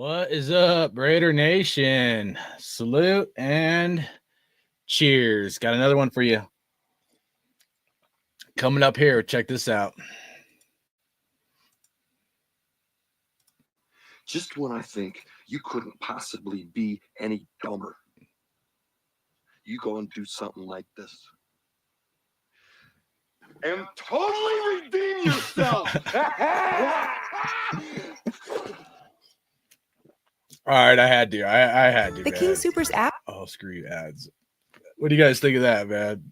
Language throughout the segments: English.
What is up, Raider Nation? Salute and cheers. Got another one for you. Coming up here, check this out. Just when I think you couldn't possibly be any dumber, you go and do something like this. And totally redeem yourself. All right, I had to. I had to. The man. King Supers app. Oh, screw you, ads. What do you guys think of that, man?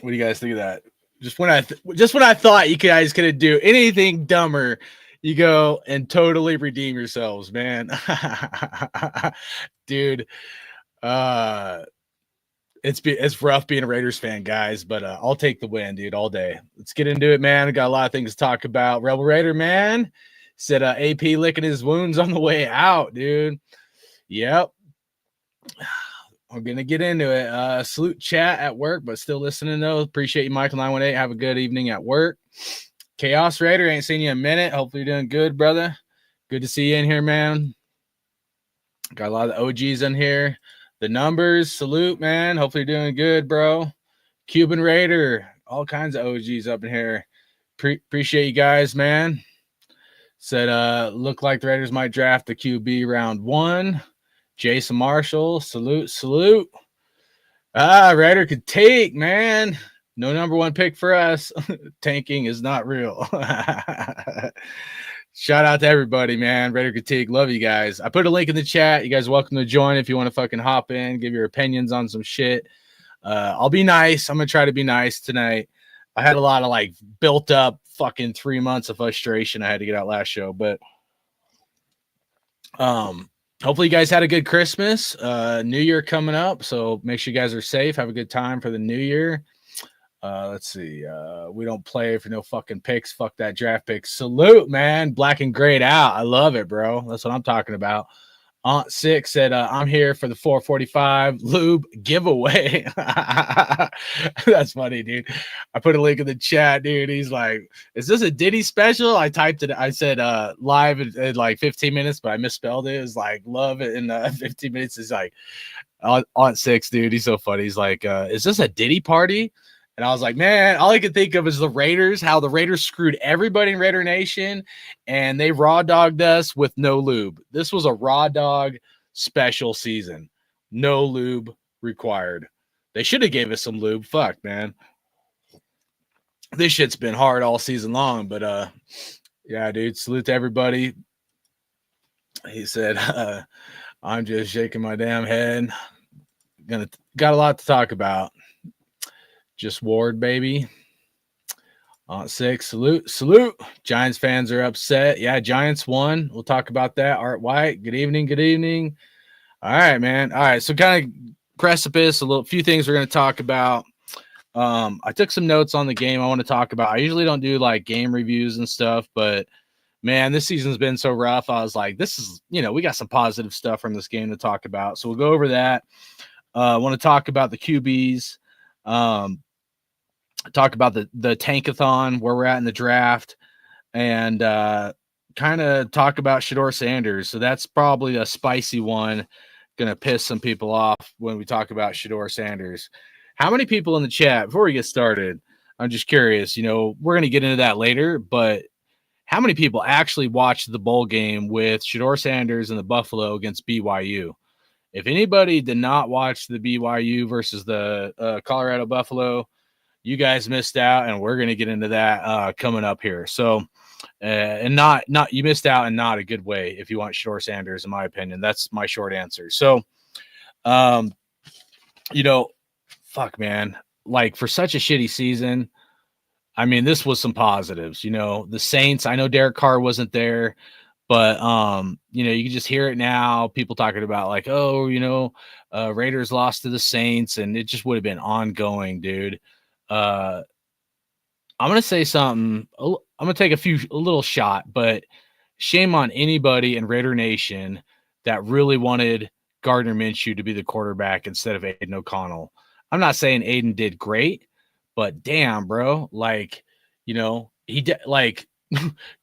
What do you guys think of that? Just when I thought you guys couldn't do anything dumber, you go and totally redeem yourselves, man. Dude, it's rough being a Raiders fan, guys, but I'll take the win, dude, all day. Let's get into it, man. I got a lot of things to talk about. Rebel Raider, man, said AP licking his wounds on the way out, dude. Yep. We're going to get into it. Salute chat at work, but still listening, though. Appreciate you, Michael 918. Have a good evening at work. Chaos Raider, ain't seen you in a minute. Hopefully you're doing good, brother. Good to see you in here, man. Got a lot of OGs in here. The numbers, salute, man. Hopefully you're doing good, bro. Cuban Raider, all kinds of OGs up in here. Appreciate you guys, man. Said, look like the Raiders might draft the QB round 1. Jason Marshall, salute. Raider could take, man. No number 1 pick for us. Tanking is not real. Shout out to everybody, man. Raider Critique. Love you guys. I put a link in the chat. You guys are welcome to join if you want to fucking hop in, give your opinions on some shit. I'll be nice. I'm going to try to be nice tonight. I had a lot of built up fucking 3 months of frustration I had to get out last show, but hopefully you guys had a good Christmas. New Year coming up, so make sure you guys are safe. Have a good time for the new year. Let's see. We don't play for no fucking picks. Fuck that draft pick. Salute, man. Black and grayed out. I love it, bro. That's what I'm talking about. Aunt 6 said, I'm here for the 445 lube giveaway. That's funny, dude. I put a link in the chat, dude. He's like, is this a Diddy special? I typed it. I said live in 15 minutes, but I misspelled it. It was like love it in 15 minutes. It's like Aunt 6, dude. He's so funny. He's like, is this a Diddy party? And I was like, man, all I could think of is the Raiders, how the Raiders screwed everybody in Raider Nation, and they raw dogged us with no lube. This was a raw dog special season. No lube required. They should have gave us some lube. Fuck, man. This shit's been hard all season long, but yeah, dude, salute to everybody. He said, I'm just shaking my damn head. Got a lot to talk about. Just Ward, baby. Aunt 6, salute. Giants fans are upset. Yeah, Giants won. We'll talk about that. Art White, good evening. All right, man. All right, so kind of precipice, few things we're going to talk about. I took some notes on the game I want to talk about. I usually don't do game reviews and stuff, but man, this season's been so rough. I was like, this is, we got some positive stuff from this game to talk about. So we'll go over that. I want to talk about the QBs. Talk about the tankathon, where we're at in the draft, and kind of talk about Shedeur Sanders. So that's probably a spicy one, going to piss some people off when we talk about Shedeur Sanders. How many people in the chat, before we get started, I'm just curious, we're going to get into that later, but how many people actually watched the bowl game with Shedeur Sanders and the Buffalo against BYU? If anybody did not watch the BYU versus the Colorado Buffalo, you guys missed out, and we're going to get into that coming up here. So, and not you missed out in not a good way if you want Shedeur Sanders, in my opinion. That's my short answer. So, fuck, man. For such a shitty season, I mean, this was some positives. The Saints, I know Derek Carr wasn't there, but, you can just hear it now. People talking about Raiders lost to the Saints, and it just would have been ongoing, dude. I'm going to say something. I'm going to take a little shot, but shame on anybody in Raider Nation that really wanted Gardner Minshew to be the quarterback instead of Aiden O'Connell. I'm not saying Aiden did great, but damn, bro, he did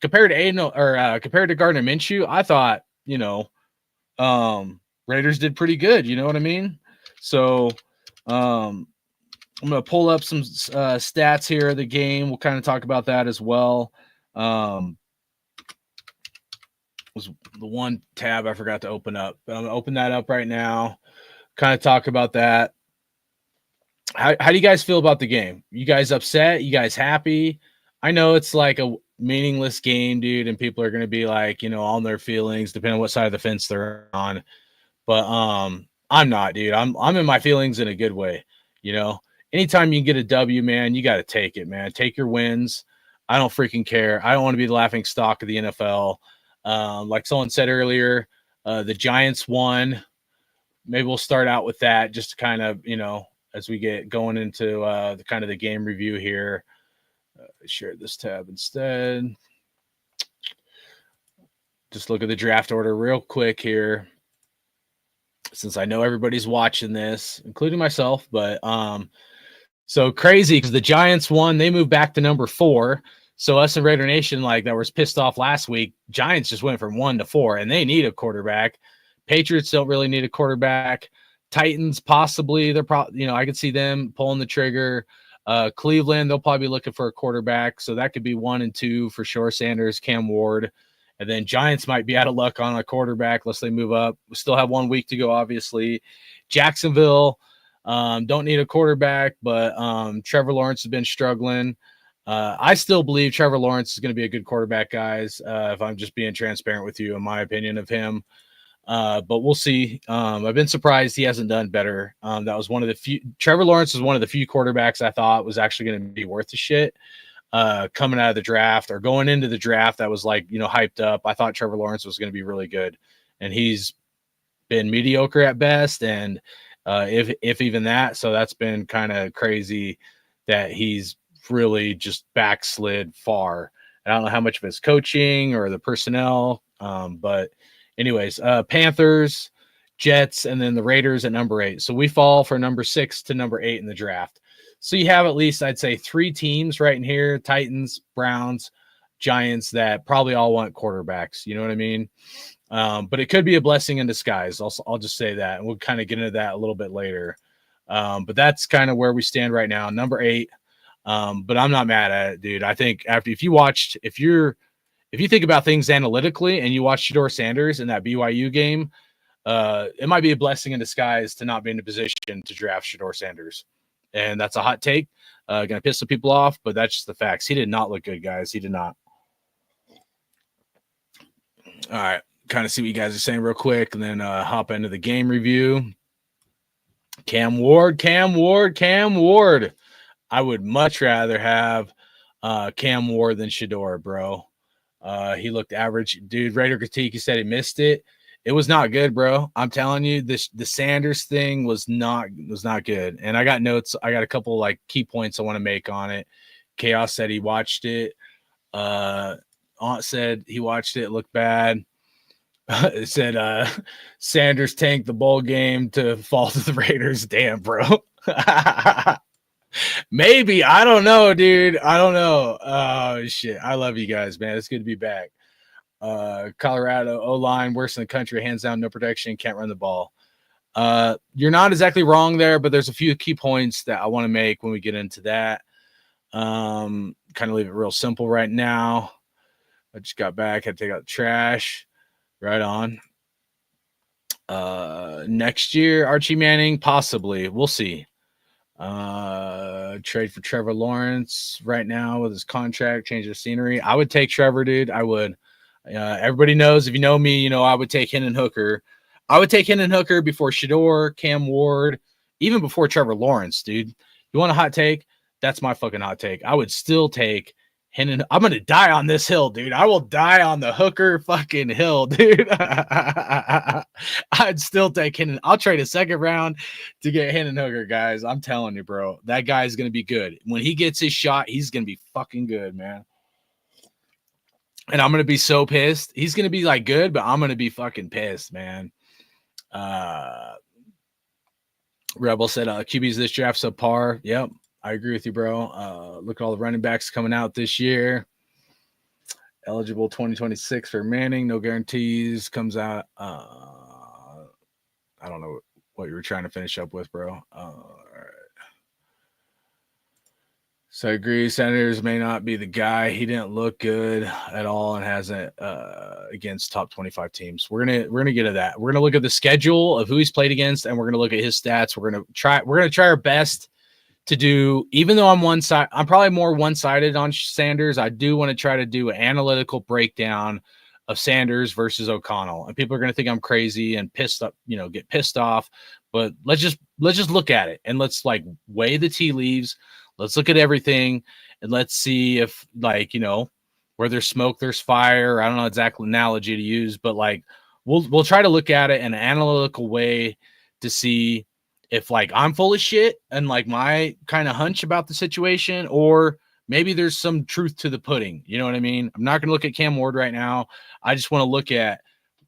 compared to Aiden or compared to Gardner Minshew, I thought, Raiders did pretty good. You know what I mean? So I'm going to pull up some stats here of the game. We'll kind of talk about that as well. Was the one tab I forgot to open up. I'm going to open that up right now. Kind of talk about that. How do you guys feel about the game? You guys upset? You guys happy? I know it's like a meaningless game, dude, and people are going to be like, on their feelings, depending on what side of the fence they're on. But I'm not, dude. I'm in my feelings in a good way. Anytime you can get a W, man, you got to take it, man. Take your wins. I don't freaking care. I don't want to be the laughing stock of the NFL. Like someone said earlier, the Giants won. Maybe we'll start out with that just to kind of, as we get going into the kind of the game review here. Share this tab instead. Just look at the draft order real quick here, since I know everybody's watching this, including myself. But so crazy because the Giants won. They moved back to number 4. So us and Raider Nation, like that was pissed off last week. Giants just went from 1 to 4, and they need a quarterback. Patriots don't really need a quarterback. Titans possibly. They're probably, I could see them pulling the trigger. Cleveland, they'll probably be looking for a quarterback, so that could be 1 and 2 for sure. Sanders, Cam Ward, and then Giants might be out of luck on a quarterback unless they move up. We still have 1 week to go, obviously. Jacksonville don't need a quarterback, but Trevor Lawrence has been struggling. I still believe Trevor Lawrence is going to be a good quarterback, guys. If I'm just being transparent with you, in my opinion of him. But we'll see. I've been surprised he hasn't done better. That was one of the few. Trevor Lawrence was one of the few quarterbacks I thought was actually going to be worth the shit coming out of the draft or going into the draft. That was like, hyped up. I thought Trevor Lawrence was going to be really good, and he's been mediocre at best. And if even that, so that's been kind of crazy that he's really just backslid far. I don't know how much of it's coaching or the personnel, but anyways, Panthers, Jets, and then the Raiders at number 8. So we fall for number 6 to number 8 in the draft. So you have at least, I'd say, 3 teams right in here: Titans, Browns, Giants, that probably all want quarterbacks. You know what I mean? But it could be a blessing in disguise. I'll just say that, and we'll kind of get into that a little bit later. But that's kind of where we stand right now, number 8. But I'm not mad at it, dude. I think if you think about things analytically and you watch Shedeur Sanders in that BYU game, it might be a blessing in disguise to not be in a position to draft Shedeur Sanders. And that's a hot take. Going to piss some people off, but that's just the facts. He did not look good, guys. He did not. All right. Kind of see what you guys are saying real quick, and then hop into the game review. Cam Ward. I would much rather have Cam Ward than Shedeur, bro. He looked average. Dude, Raider Critique, he said he missed it. It was not good, bro. I'm telling you, the Sanders thing was not good. And I got notes. I got a couple like key points I want to make on it. Chaos said he watched it. Aunt said he watched it. It looked bad. It said Sanders tanked the bowl game to fall to the Raiders. Damn, bro. Maybe. I don't know, dude. I don't know. Oh, shit. I love you guys, man. It's good to be back. Colorado O-line, worst in the country, hands down, no protection, can't run the ball. You're not exactly wrong there, but there's a few key points that I want to make when we get into that. Kind of leave it real simple right now. I just got back, had to take out the trash. Right on. Next year, Archie Manning, possibly. We'll see. Trade for Trevor Lawrence right now with his contract, change the scenery. I would take Trevor, dude. I would. Everybody knows, if you know me, I would take Hendon Hooker. I would take Hendon Hooker before Shedeur, Cam Ward, even before Trevor Lawrence, dude. You want a hot take? That's my fucking hot take. I would still take Hendon. I'm going to die on this hill, dude. I will die on the Hooker fucking hill, dude. I'd still take Hendon. I'll trade a second round to get Hendon Hooker, guys. I'm telling you, bro. That guy's going to be good. When he gets his shot, he's going to be fucking good, man. And I'm going to be so pissed. He's going to be like good, but I'm going to be fucking pissed, man. Rebel said QBs this draft subpar. Yep. I agree with you, bro. Look at all the running backs coming out this year. Eligible 2026 for Manning. No guarantees. Comes out. I don't know what you were trying to finish up with, bro. All right. So I agree. Sanders may not be the guy. He didn't look good at all and hasn't against top 25 teams. We're gonna get to that. We're gonna look at the schedule of who he's played against, and we're gonna look at his stats. We're gonna try our best to do, even though I'm probably more one-sided on Sanders. I do want to try to do an analytical breakdown of Sanders versus O'Connell. And people are going to think I'm crazy and pissed up, get pissed off. But let's just look at it and let's like weigh the tea leaves. Let's look at everything and let's see if where there's smoke, there's fire. I don't know exactly analogy to use, but like we'll try to look at it in an analytical way to see if like I'm full of shit and like my kind of hunch about the situation, or maybe there's some truth to the pudding. You know what I mean? I'm not going to look at Cam Ward right now. I just want to look at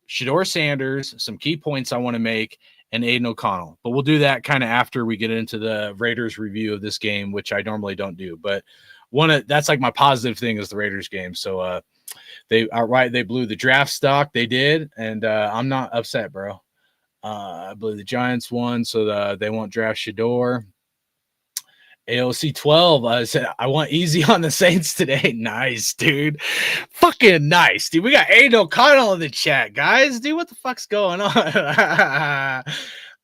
Shedeur Sanders, some key points I want to make, and Aiden O'Connell. But we'll do that kind of after we get into the Raiders review of this game, which I normally don't do. But that's like my positive thing is the Raiders game. So they blew the draft stock. They did, and I'm not upset, bro. I believe the Giants won, so they won't draft Shedeur. AOC 12 said, I want easy on the Saints today. Nice, dude. Fucking nice, dude. We got Aiden O'Connell in the chat, guys. Dude, what the fuck's going on? Look at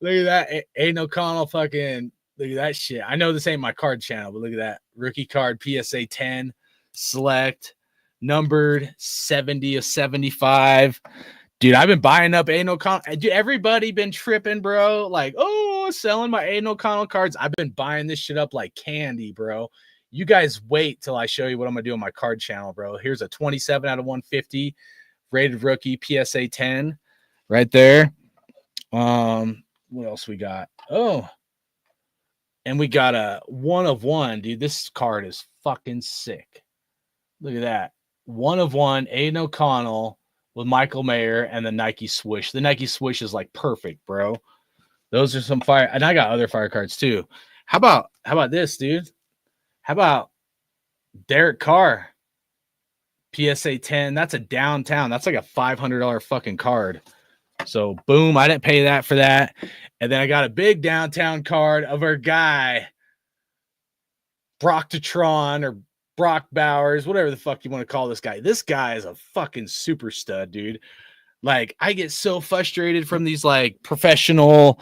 that. Aiden O'Connell fucking, look at that shit. I know this ain't my card channel, but look at that. Rookie card, PSA 10, select, numbered 70 of 75. Dude, I've been buying up Aiden O'Connell. Dude, everybody been tripping, bro. Like, selling my Aiden O'Connell cards. I've been buying this shit up like candy, bro. You guys wait till I show you what I'm going to do on my card channel, bro. Here's a 27 out of 150 rated rookie PSA 10 right there. What else we got? Oh, and we got a 1 of 1, dude. This card is fucking sick. Look at that. 1 of 1, Aiden O'Connell with Michael Mayer and the Nike swoosh. The Nike swoosh is like perfect, bro. Those are some fire. And I got other fire cards too. How about this, dude? How about Derek Carr? PSA 10. That's a downtown. That's like a $500 fucking card. So boom, I didn't pay that for that. And then I got a big downtown card of our guy, Broctatron or Brock Bowers, whatever the fuck you want to call this guy. This guy is a fucking super stud, dude. Like, I get so frustrated from these like professional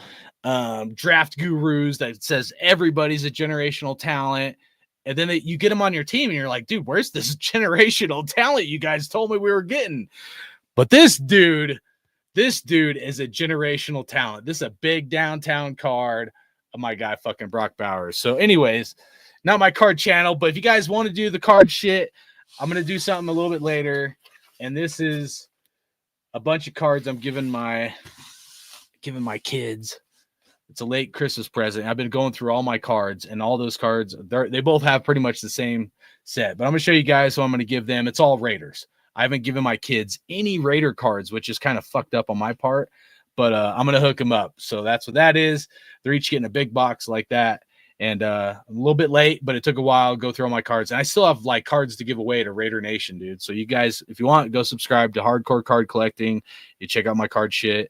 draft gurus that says everybody's a generational talent. And then you get them on your team and you're like, dude, where's this generational talent you guys told me we were getting? But this dude is a generational talent. This is a big downtown card of my guy, fucking Brock Bowers. So anyways, not my card channel, but if you guys want to do the card shit, I'm going to do something a little bit later. And this is a bunch of cards I'm giving my kids. It's a late Christmas present. I've been going through all my cards, and all those cards, they both have pretty much the same set. But I'm going to show you guys who I'm going to give them. It's all Raiders. I haven't given my kids any Raider cards, which is kind of fucked up on my part. But I'm going to hook them up. So that's what that is. They're each getting a big box like that. And I'm a little bit late, but it took a while to go through all my cards. And I still have like cards to give away to Raider Nation, dude. So you guys, if you want, go subscribe to Hardcore Card Collecting. You check out my card shit.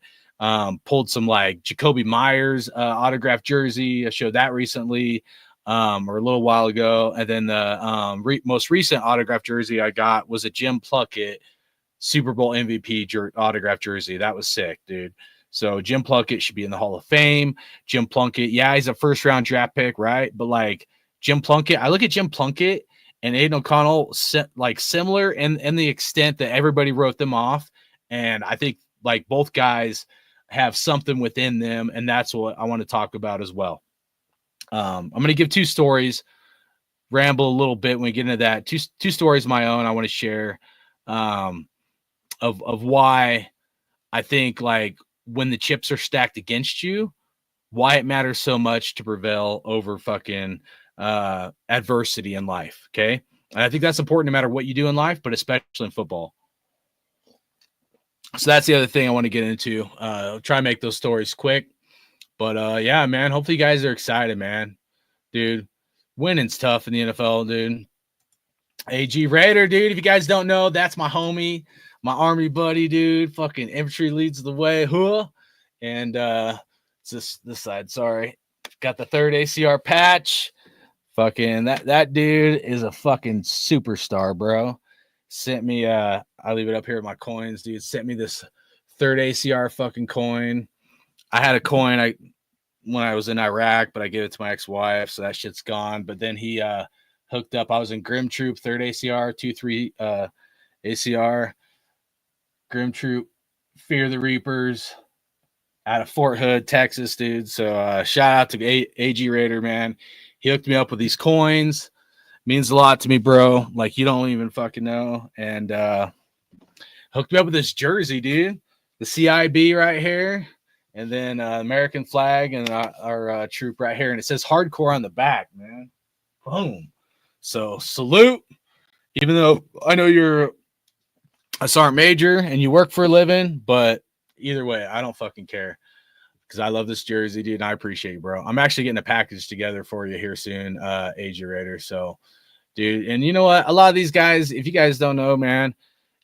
Pulled some like Jacoby Myers autographed jersey. I showed that recently or a little while ago. And then the most recent autographed jersey I got was a Jim Plunkett Super Bowl MVP autographed jersey. That was sick, dude. So Jim Plunkett should be in the Hall of Fame. Jim Plunkett, yeah, he's a first-round draft pick, right? But like Jim Plunkett, I look at Jim Plunkett and Aiden O'Connell like similar in the extent that everybody wrote them off. And I think like both guys have something within them, and that's what I want to talk about as well. I'm going to give two stories, ramble a little bit when we get into that. Two stories of my own I want to share of why I think like when the chips are stacked against you, why it matters so much to prevail over fucking adversity in life. Okay. And I think that's important no matter what you do in life, but especially in football. So that's the other thing I want to get into. Try and make those stories quick. But yeah, man, hopefully you guys are excited, man. Dude, winning's tough in the NFL, dude. AG Raider, dude. If you guys don't know, that's my homie, my army buddy, dude. Fucking infantry leads the way, huh? And it's this side. Sorry, got the 3rd ACR patch. Fucking that dude is a fucking superstar, bro. Sent me I leave it up here with my coins, dude. Sent me this 3rd ACR fucking coin. I had a coin when I was in Iraq, but I gave it to my ex-wife, so that shit's gone. But then he hooked up. I was in Grim Troop 3rd ACR, 2-3 ACR, Grim Troop, Fear the Reapers, out of Fort Hood, Texas, dude. So shout out to AG Raider, man. He hooked me up with these coins. Means a lot to me, bro. Like, you don't even fucking know. And hooked me up with this jersey, dude. The CIB right here. And then American flag and our troop right here. And it says hardcore on the back, man. Boom. So salute. Even though I know you're a sergeant major and you work for a living, but either way, I don't fucking care. Because I love this jersey, dude, and I appreciate you, bro. I'm actually getting a package together for you here soon, AG Raider. So, dude, and you know what? A lot of these guys, if you guys don't know, man,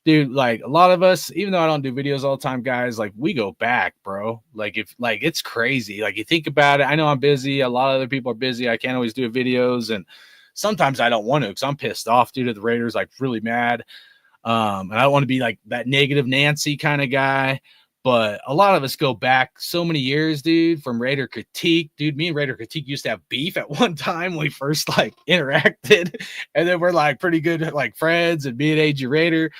dude, like a lot of us, even though I don't do videos all the time, guys, like we go back, bro. Like it's crazy. Like you think about it, I know I'm busy. A lot of other people are busy. I can't always do videos, and sometimes I don't want to because I'm pissed off, dude. The Raiders, like really mad. And I don't want to be like that negative Nancy kind of guy. But a lot of us go back so many years, dude, from Raider Critique. Dude, me and Raider Critique used to have beef at one time when we first like interacted. And then we're like pretty good like friends, and me and AG Raider.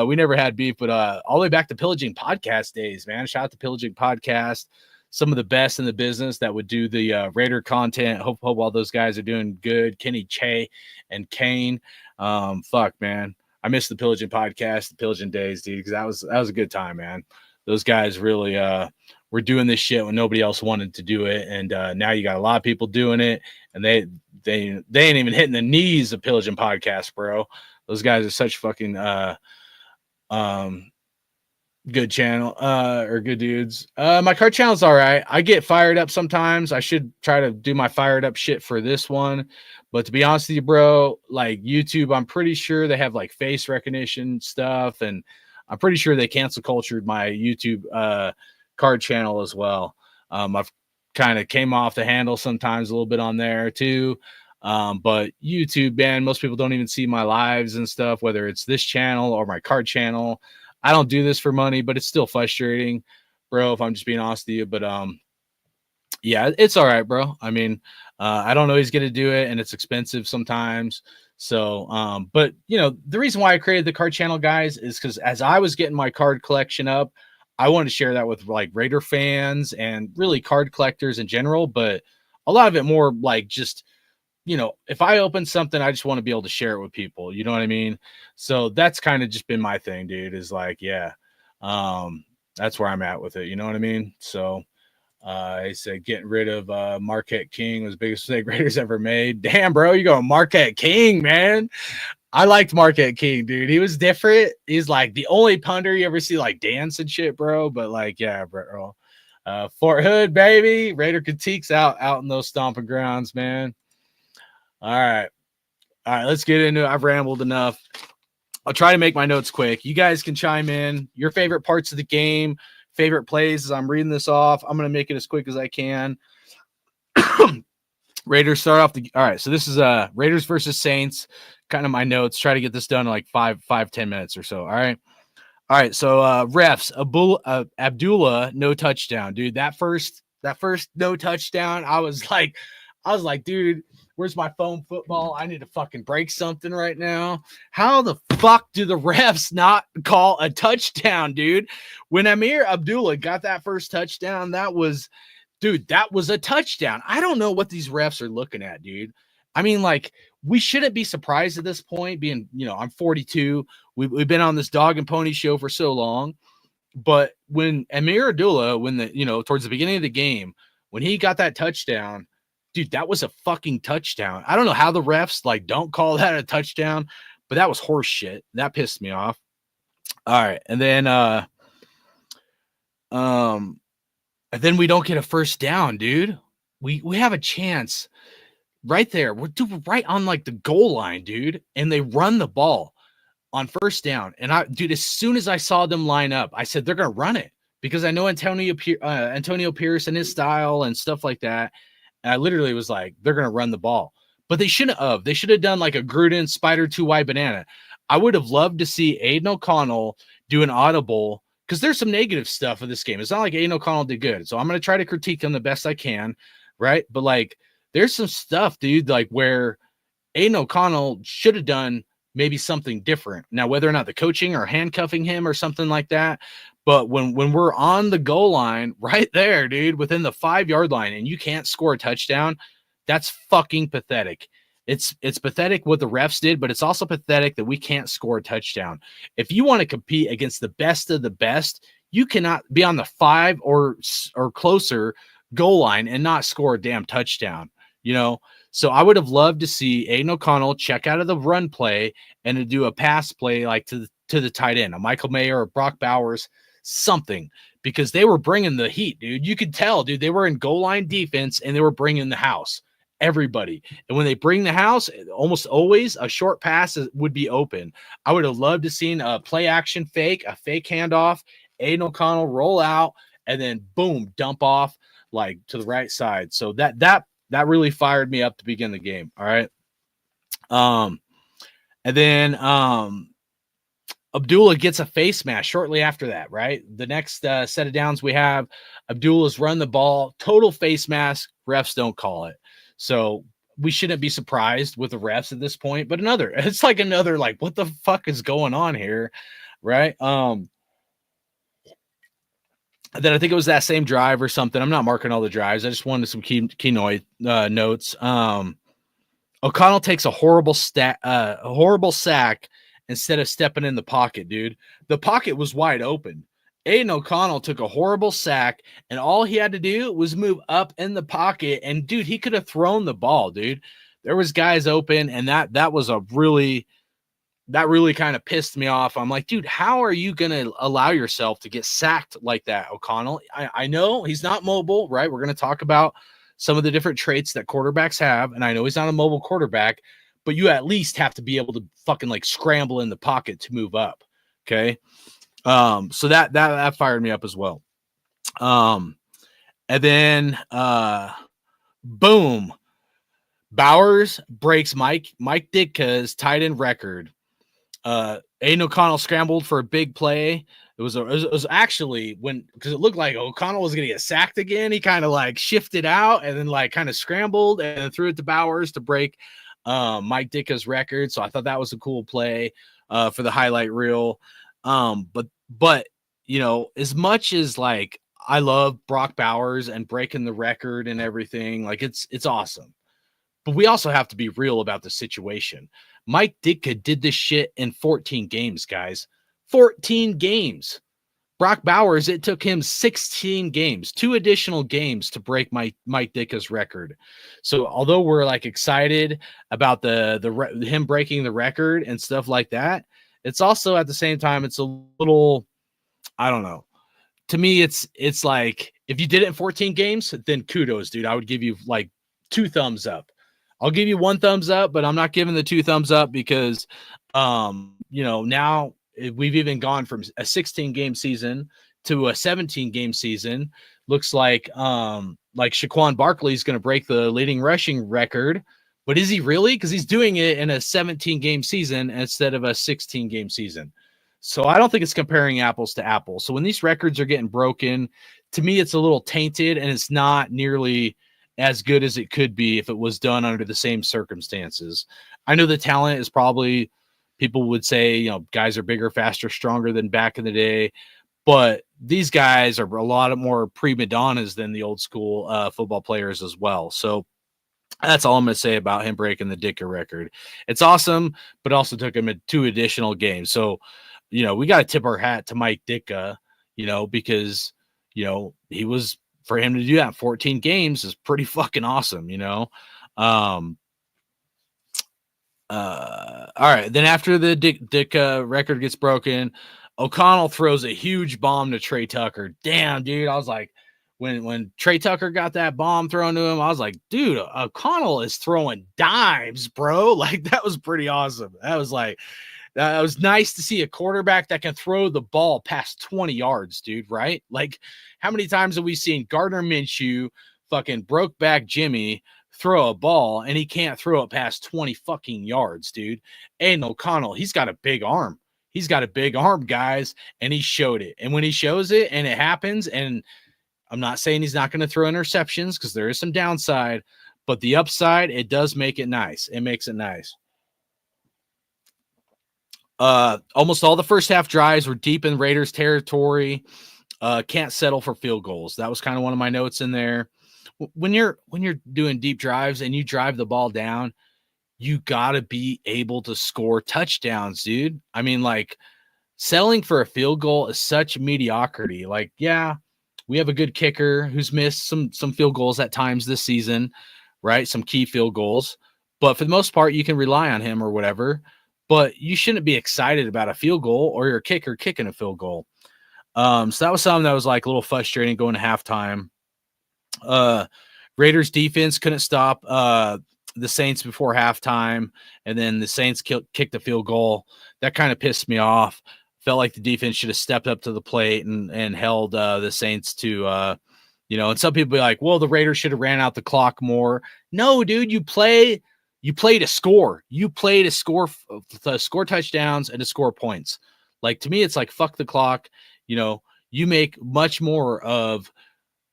We never had beef, but all the way back to Pillaging Podcast days, man. Shout out to Pillaging Podcast. Some of the best in the business that would do the Raider content. Hope all those guys are doing good. Kenny Che and Kane. Fuck, man. I miss the Pillaging Podcast, the Pillaging days, dude, because that was a good time, man. Those guys really were doing this shit when nobody else wanted to do it, and now you got a lot of people doing it, and they ain't even hitting the knees of Pillaging Podcast, bro. Those guys are such fucking good channel or good dudes. My card channel's all right. I get fired up sometimes. I should try to do my fired up shit for this one, but to be honest with you, bro, like YouTube, I'm pretty sure they have like face recognition stuff, and I'm pretty sure they cancel cultured my YouTube card channel as well. I've kind of came off the handle sometimes a little bit on there too. But YouTube, man, most people don't even see my lives and stuff, whether it's this channel or my card channel. I don't do this for money, but it's still frustrating, bro, if I'm just being honest with you. But yeah, it's all right, bro. I mean, I don't always get to do it, and it's expensive sometimes. So, but you know, the reason why I created the card channel, guys, is because as I was getting my card collection up, I wanted to share that with like Raider fans and really card collectors in general. But a lot of it more like just, you know, if I open something, I just want to be able to share it with people. You know what I mean? So that's kind of just been my thing, dude, is like, yeah, that's where I'm at with it. You know what I mean? So, he said getting rid of Marquette King was the biggest mistake Raiders ever made. Damn, bro, you going Marquette King, man. I liked Marquette King, dude. He was different. He's like the only punter you ever see like dance and shit, bro. But like, yeah, bro. Fort Hood, baby. Raider Critique's out in those stomping grounds, man. All right. Let's get into it. I've rambled enough. I'll try to make my notes quick. You guys can chime in your favorite parts of the game, favorite plays as I'm reading this off. I'm going to make it as quick as I can. Raiders start off all right. So this is Raiders versus Saints. Kind of my notes. Try to get this done in like 5-10 minutes or so. All right. So refs, Abdullah, no touchdown, dude. That first no touchdown. I was like, dude, where's my foam football? I need to fucking break something right now. How the fuck do the refs not call a touchdown, dude? When Amir Abdullah got that first touchdown, that was a touchdown. I don't know what these refs are looking at, dude. I mean, like, we shouldn't be surprised at this point, being, you know, I'm 42. We've been on this dog and pony show for so long. But when Amir Abdullah, towards the beginning of the game, when he got that touchdown, dude, that was a fucking touchdown. I don't know how the refs like don't call that a touchdown, but that was horse shit. That pissed me off. All right, and then we don't get a first down, dude. We have a chance. right there. We're right on like the goal line, dude. And they run the ball on first down. And dude, as soon as I saw them line up, I said, they're going to run it because I know Antonio Pierce and his style and stuff like that. And I literally was like, they're going to run the ball, but they shouldn't have. They should have done like a Gruden spider 2 wide banana. I would have loved to see Aiden O'Connell do an audible because there's some negative stuff of this game. It's not like Aiden O'Connell did good. So I'm going to try to critique him the best I can. Right. But like, there's some stuff, dude, like where Aiden O'Connell should have done maybe something different. Now, whether or not the coaching or handcuffing him or something like that. But when we're on the goal line right there, dude, within the 5-yard line and you can't score a touchdown, that's fucking pathetic. It's pathetic what the refs did, but it's also pathetic that we can't score a touchdown. If you want to compete against the best of the best, you cannot be on the 5 or closer goal line and not score a damn touchdown, you know? So I would have loved to see Aiden O'Connell check out of the run play and to do a pass play like to the tight end, a Michael Mayer or Brock Bowers, something, because they were bringing the heat, dude. You could tell, dude, they were in goal line defense and they were bringing the house, everybody. And when they bring the house, almost always a short pass would be open. I would have loved to seen a play action fake, a fake handoff, Aiden O'Connell roll out, and then boom, dump off like to the right side. So that really fired me up to begin the game. All right. And then Abdullah gets a face mask shortly after that, right? The next set of downs we have, Abdullah's run the ball, total face mask, refs don't call it. So we shouldn't be surprised with the refs at this point, but it's like another, like, what the fuck is going on here, right? And then I think it was that same drive or something. I'm not marking all the drives. I just wanted some key notes. O'Connell takes a horrible sack instead of stepping in the pocket, dude. The pocket was wide open. Aiden O'Connell took a horrible sack, and all he had to do was move up in the pocket. And dude, he could have thrown the ball, dude. There was guys open, and that was really kind of pissed me off. I'm like, dude, how are you going to allow yourself to get sacked like that, O'Connell? I know he's not mobile, right? We're going to talk about some of the different traits that quarterbacks have, and I know he's not a mobile quarterback, but you at least have to be able to fucking like scramble in the pocket to move up. Okay. So that fired me up as well. And then boom, Bowers breaks Mike Ditka's tight end record. Aiden O'Connell scrambled for a big play. It was actually because it looked like O'Connell was going to get sacked again. He kind of like shifted out and then like kind of scrambled and threw it to Bowers to break Mike Ditka's record. So I thought that was a cool play for the highlight reel. But you know, as much as like I love Brock Bowers and breaking the record and everything, like it's awesome. But we also have to be real about the situation. Mike Ditka did this shit in 14 games, guys. 14 games. Brock Bowers, it took him 16 games, 2 additional games to break Mike Ditka's record. So although we're like excited about him breaking the record and stuff like that, it's also at the same time, it's a little, I don't know. To me, it's like if you did it in 14 games, then kudos, dude. I would give you like 2 thumbs up. I'll give you 1 thumbs up, but I'm not giving the 2 thumbs up because, you know, now we've even gone from a 16-game season to a 17-game season. Looks like Shaquan Barkley is going to break the leading rushing record, but is he really? Because he's doing it in a 17-game season instead of a 16-game season. So I don't think it's comparing apples to apples. So when these records are getting broken, to me, it's a little tainted and it's not nearly as good as it could be if it was done under the same circumstances. I know the talent is probably, people would say, you know, guys are bigger, faster, stronger than back in the day, but these guys are a lot more prima donnas than the old school football players as well. So that's all I'm going to say about him breaking the Ditka record. It's awesome, but also took him 2 additional games. So, you know, we got to tip our hat to Mike Ditka, you know, because, you know, for him to do that 14 games is pretty fucking awesome, you know? All right. Then after the Ditka record gets broken, O'Connell throws a huge bomb to Trey Tucker. Damn, dude. I was like, when Trey Tucker got that bomb thrown to him, I was like, dude, O'Connell is throwing dimes, bro. Like, that was pretty awesome. That was like, it was nice to see a quarterback that can throw the ball past 20 yards, dude, right? Like, how many times have we seen Gardner Minshew, fucking broke back Jimmy, throw a ball and he can't throw it past 20 fucking yards, dude? Aiden O'Connell, he's got a big arm. He's got a big arm, guys, and he showed it. And when he shows it and it happens, and I'm not saying he's not going to throw interceptions because there is some downside, but the upside, it does make it nice. It makes it nice. Almost all the first half drives were deep in Raiders territory. Can't settle for field goals. That was kind of one of my notes in there. When you're doing deep drives and you drive the ball down, you got to be able to score touchdowns, dude. I mean, like, selling for a field goal is such mediocrity. Like, yeah, we have a good kicker who's missed some field goals at times this season, right? Some key field goals. But for the most part, you can rely on him or whatever. But you shouldn't be excited about a field goal or your kicker kicking a field goal. So that was something that was like a little frustrating going to halftime. Raiders defense couldn't stop the Saints before halftime, and then the Saints kicked the field goal. That kind of pissed me off. Felt like the defense should have stepped up to the plate and held the Saints to, and some people be like, well, the Raiders should have ran out the clock more. No, dude, you play to score. You play to score touchdowns and to score points. Like, to me, it's like, fuck the clock. You make much more of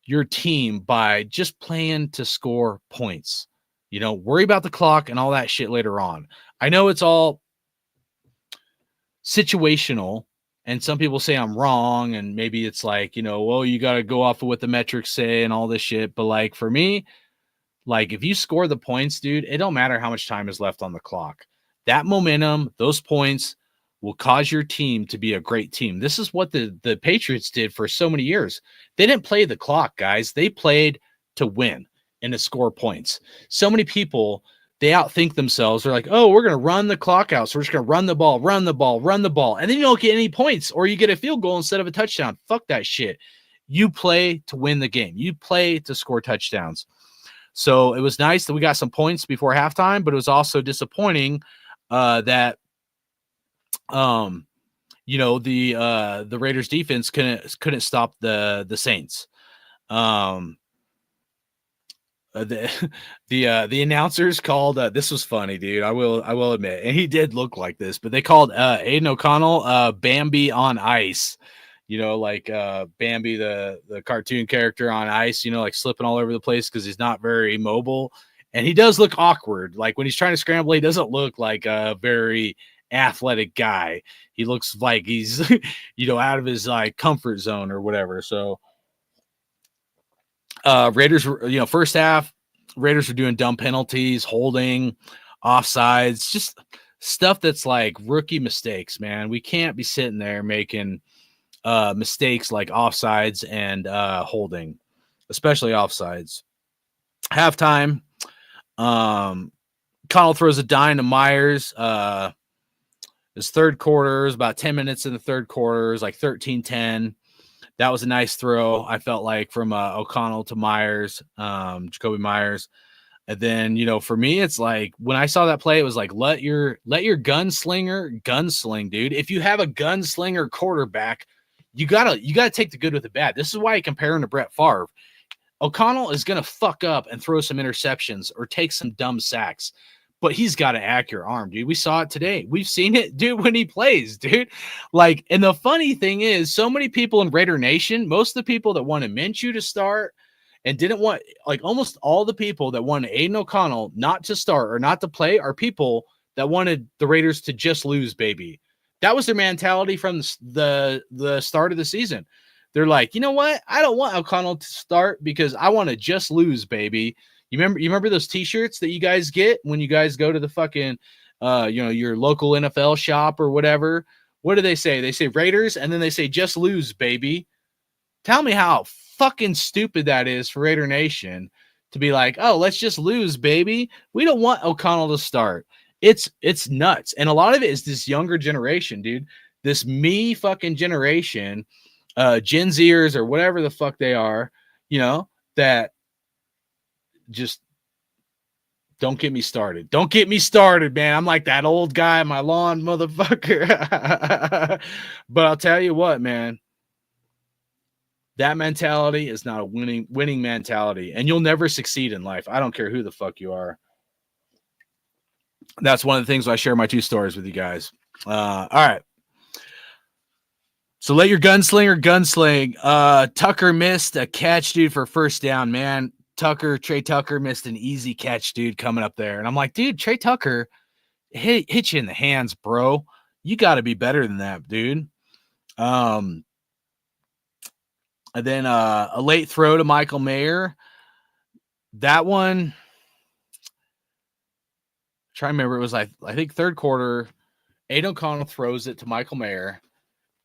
your team by just playing to score points. Worry about the clock and all that shit later on. I know it's all situational, and some people say I'm wrong, and maybe it's like, well, you got to go off of what the metrics say and all this shit. But like, for me, like, if you score the points, dude, it don't matter how much time is left on the clock. That momentum, those points will cause your team to be a great team. This is what the Patriots did for so many years. They didn't play the clock, guys. They played to win and to score points. So many people, they outthink themselves. They're like, oh, we're going to run the clock out. So we're just going to run the ball. And then you don't get any points, or you get a field goal instead of a touchdown. Fuck that shit. You play to win the game. You play to score touchdowns. So it was nice that we got some points before halftime, but it was also disappointing that the Raiders defense couldn't stop the Saints. The announcers called this was funny, dude. I will admit, and he did look like this, but they called Aiden O'Connell Bambi on ice. Like Bambi, the cartoon character on ice, like slipping all over the place because he's not very mobile. And he does look awkward. Like, when he's trying to scramble, he doesn't look like a very athletic guy. He looks like he's, out of his like comfort zone or whatever. So Raiders, first half, Raiders were doing dumb penalties, holding, offsides, just stuff that's like rookie mistakes, man. We can't be sitting there making mistakes like offsides and holding, especially offsides. Halftime, Connell throws a dime to Myers. His third quarter is about 10 minutes in the third quarter, is like 13-10. That was a nice throw, I felt like, from O'Connell to Myers, Jacoby Myers. And then, for me, it's like, when I saw that play, it was like, let your gunslinger gunsling, dude. If you have a gunslinger quarterback, you gotta take the good with the bad. This is why I compare him to Brett Favre. O'Connell is gonna fuck up and throw some interceptions or take some dumb sacks, but he's got an accurate arm, dude. We saw it today. We've seen it, dude, when he plays, dude. Like, and the funny thing is, so many people in Raider Nation, most of the people that wanted Minshew to start and didn't want, like, almost all the people that wanted Aiden O'Connell not to start or not to play are people that wanted the Raiders to just lose, baby. That was their mentality from the start of the season. They're like, you know what? I don't want O'Connell to start because I want to just lose, baby. You remember those T-shirts that you guys get when you guys go to the fucking, your local NFL shop or whatever? What do they say? They say Raiders, and then they say just lose, baby. Tell me how fucking stupid that is for Raider Nation to be like, oh, let's just lose, baby. We don't want O'Connell to start. It's nuts. And a lot of it is this younger generation, dude. This me fucking generation, Gen Zers or whatever the fuck they are. that just don't get me started. Don't get me started, man. I'm like that old guy in my lawn, motherfucker. But I'll tell you what, man. That mentality is not a winning mentality, and you'll never succeed in life. I don't care who the fuck you are. That's one of the things I share my 2 stories with you guys. All right. So let your gunsling. Tucker missed a catch, dude, for first down, man. Trey Tucker missed an easy catch, dude, coming up there. And I'm like, dude, Trey Tucker hit you in the hands, bro. You got to be better than that, dude. And then a late throw to Michael Mayer. That one, try to remember, it was like, I think third quarter, Aiden O'Connell throws it to Michael Mayer.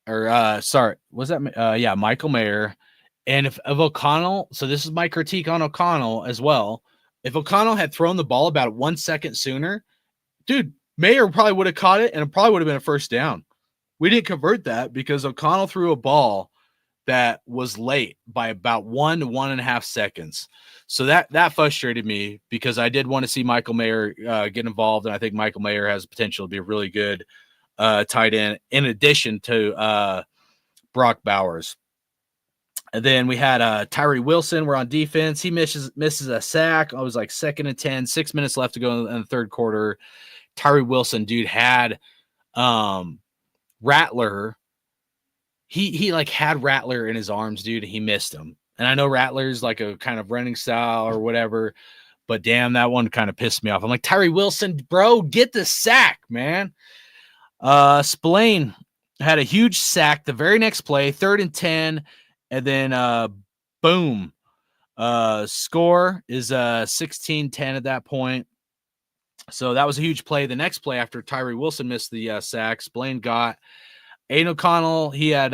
Or sorry, was that yeah, Michael Mayer. And if O'Connell, so this is my critique on O'Connell as well. If O'Connell had thrown the ball about 1 second sooner, dude, Mayer probably would have caught it and it probably would have been a first down. We didn't convert that because O'Connell threw a ball that was late by about 1 to 1.5 seconds. So that frustrated me because I did want to see Michael Mayer get involved, and I think Michael Mayer has potential to be a really good tight end in addition to Brock Bowers. And then we had Tyree Wilson. We're on defense. He misses a sack. I was like 2nd and 10, 6 minutes left to go in the third quarter. Tyree Wilson, dude, had Rattler. He like had Rattler in his arms, dude, and he missed him. And I know Rattler's like a kind of running style or whatever, but damn, that one kind of pissed me off. I'm like, Tyree Wilson, bro, get the sack, man. Spillane had a huge sack the very next play, 3rd and 10, and then boom. Score is 16-10 at that point. So that was a huge play. The next play after Tyree Wilson missed the sack, Spillane got Aiden O'Connell. He had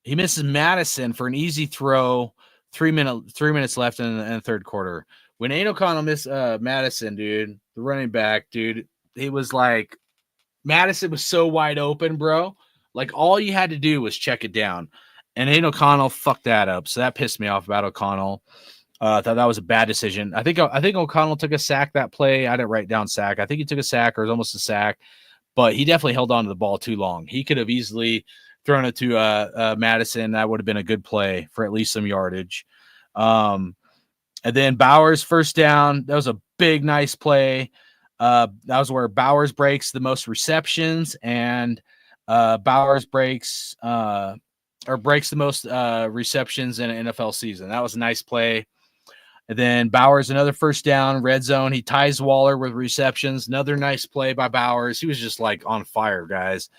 he misses Madison for an easy throw. 3 minutes left in the third quarter. When Aiden O'Connell missed Madison, dude, the running back, dude, he was like, Madison was so wide open, bro. Like, all you had to do was check it down. And Aiden O'Connell fucked that up. So that pissed me off about O'Connell. I thought that was a bad decision. I think O'Connell took a sack that play. I didn't write down sack. I think he took a sack or it was almost a sack. But he definitely held on to the ball too long. He could have easily thrown it to Madison. That would have been a good play for at least some yardage. And then Bowers, first down. That was a big, nice play. That was where Bowers breaks the most receptions, and Bowers breaks the most receptions in an NFL season. That was a nice play. And then Bowers, another first down, red zone. He ties Waller with receptions. Another nice play by Bowers. He was just like on fire, guys.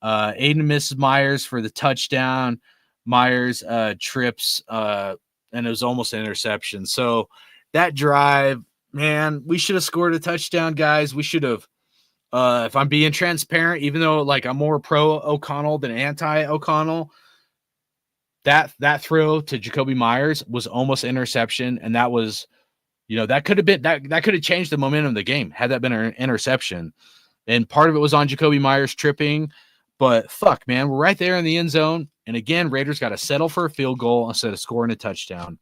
Aiden misses Myers for the touchdown. Myers trips, and it was almost an interception. So that drive, man, we should have scored a touchdown, guys. We should have. If I'm being transparent, even though like I'm more pro O'Connell than anti O'Connell, that throw to Jacoby Myers was almost an interception, and that was, that could have been that could have changed the momentum of the game had that been an interception. And part of it was on Jacoby Myers tripping, but fuck, man, we're right there in the end zone, and again, Raiders got to settle for a field goal instead of scoring a touchdown.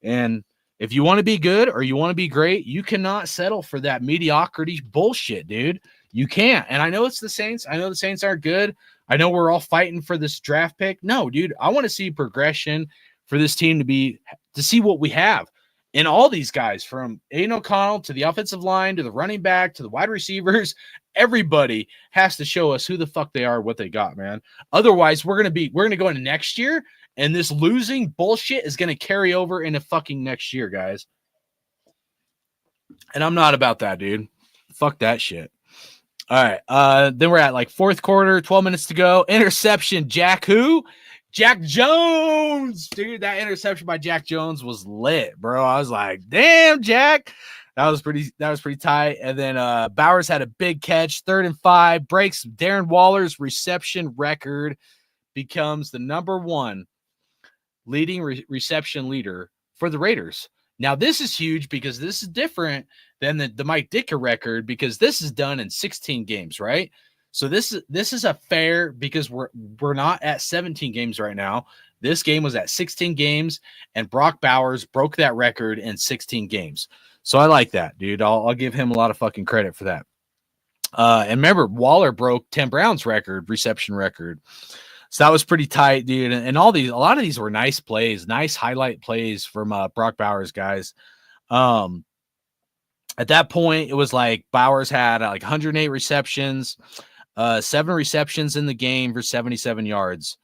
And if you want to be good or you want to be great, you cannot settle for that mediocrity bullshit, dude. You can't. And I know it's the Saints. I know the Saints aren't good. I know we're all fighting for this draft pick. No, dude, I want to see progression for this team to see what we have. And all these guys, from Aiden O'Connell to the offensive line, to the running back, to the wide receivers, everybody has to show us who the fuck they are, what they got, man. Otherwise, we're going to go into next year, and this losing bullshit is going to carry over into fucking next year, guys. And I'm not about that, dude. Fuck that shit. All right. Then we're at like fourth quarter, 12 minutes to go. Interception. Jack who? Jack Jones. Dude, that interception by Jack Jones was lit, bro. I was like, damn, Jack. That was pretty tight. And then Bowers had a big catch, 3rd and 5, breaks Darren Waller's reception record, becomes the number 1 leading reception leader for the Raiders. Now, this is huge because this is different than the Mike Ditka record, because this is done in 16 games, right? So this is a fair, because we're not at 17 games right now. This game was at 16 games, and Brock Bowers broke that record in 16 games. So I like that, dude. I'll give him a lot of fucking credit for that. And remember, Waller broke Tim Brown's reception record. So that was pretty tight, dude. And a lot of these were nice plays, nice highlight plays from Brock Bowers, guys. At that point, it was like Bowers had like 108 receptions, 7 receptions in the game for 77 yards.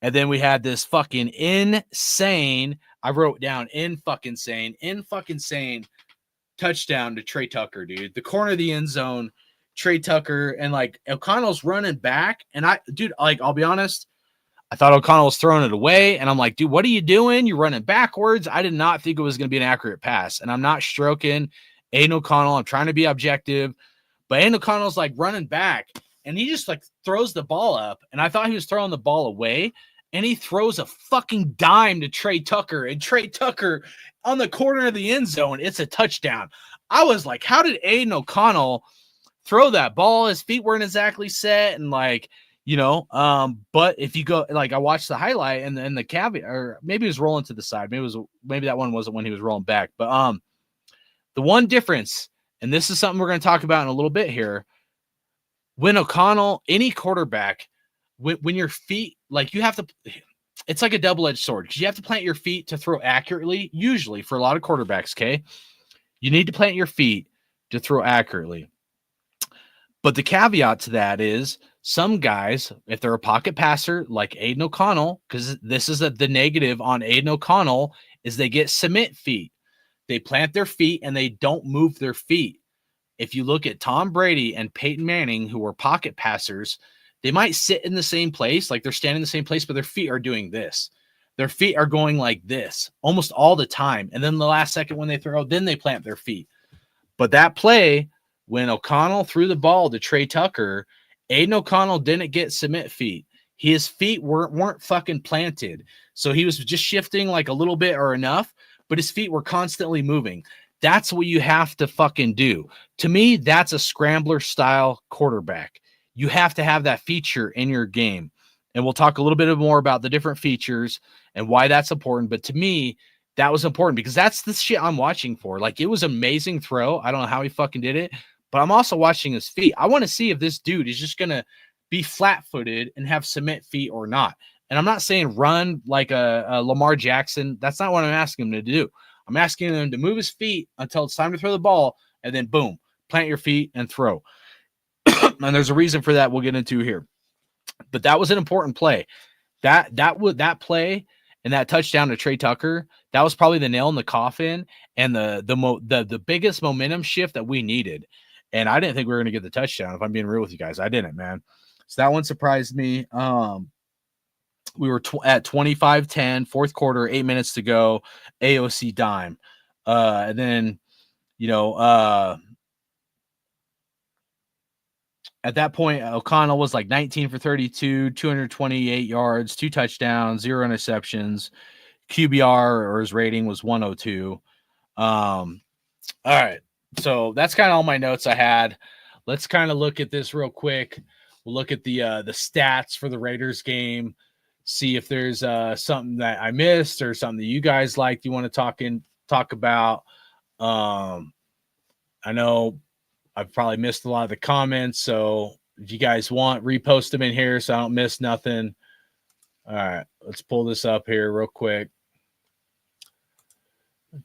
And then we had this fucking insane, I wrote down in fucking sane touchdown to Trey Tucker, dude. The corner of the end zone, Trey Tucker, and like O'Connell's running back. And I'll be honest, I thought O'Connell was throwing it away. And I'm like, dude, what are you doing? You're running backwards. I did not think it was going to be an accurate pass. And I'm not stroking Aiden O'Connell. I'm trying to be objective. But Aiden O'Connell's like running back, and he just like throws the ball up. And I thought he was throwing the ball away. And he throws a fucking dime to Trey Tucker. And Trey Tucker on the corner of the end zone, it's a touchdown. I was like, how did Aiden O'Connell throw that ball? His feet weren't exactly set. And like, but if you go, like, I watched the highlight and then the caveat, or maybe he was rolling to the side. Maybe that one wasn't when he was rolling back. But the one difference, and this is something we're going to talk about in a little bit here, when O'Connell, any quarterback, when your feet, like, you have to, it's like a double-edged sword, because you have to plant your feet to throw accurately, usually for a lot of quarterbacks, okay? You need to plant your feet to throw accurately. But the caveat to that is some guys, if they're a pocket passer like Aiden O'Connell, because this is the negative on Aiden O'Connell, is they get cement feet. They plant their feet and they don't move their feet. If you look at Tom Brady and Peyton Manning, who were pocket passers, they might sit in the same place, like they're standing in the same place, but their feet are doing this. Their feet are going like this almost all the time. And then the last second when they throw, then they plant their feet. But that play, when O'Connell threw the ball to Trey Tucker, Aiden O'Connell didn't get cement feet. His feet weren't fucking planted. So he was just shifting like a little bit or enough, but his feet were constantly moving. That's what you have to fucking do. To me, that's a scrambler style quarterback. You have to have that feature in your game. And we'll talk a little bit more about the different features and why that's important. But to me, that was important because that's the shit I'm watching for. Like, it was an amazing throw. I don't know how he fucking did it, but I'm also watching his feet. I want to see if this dude is just going to be flat-footed and have cement feet or not. And I'm not saying run like a Lamar Jackson. That's not what I'm asking him to do. I'm asking him to move his feet until it's time to throw the ball, and then boom, plant your feet and throw. And there's a reason for that we'll get into here. But that was an important play. That play and that touchdown to Trey Tucker, that was probably the nail in the coffin and the biggest momentum shift that we needed. And I didn't think we were going to get the touchdown, if I'm being real with you guys. I didn't, man. So that one surprised me. We were at 25-10, fourth quarter, 8 minutes to go, AOC dime. And then, at that point, O'Connell was like 19 for 32, 228 yards, 2 touchdowns, 0 interceptions. QBR, or his rating, was 102. All right. So that's kind of all my notes I had. Let's kind of look at this real quick. We'll look at the stats for the Raiders game, see if there's something that I missed or something that you guys liked you want to talk about. I know I've probably missed a lot of the comments, so if you guys want, repost them in here so I don't miss nothing. All right, let's pull this up here real quick.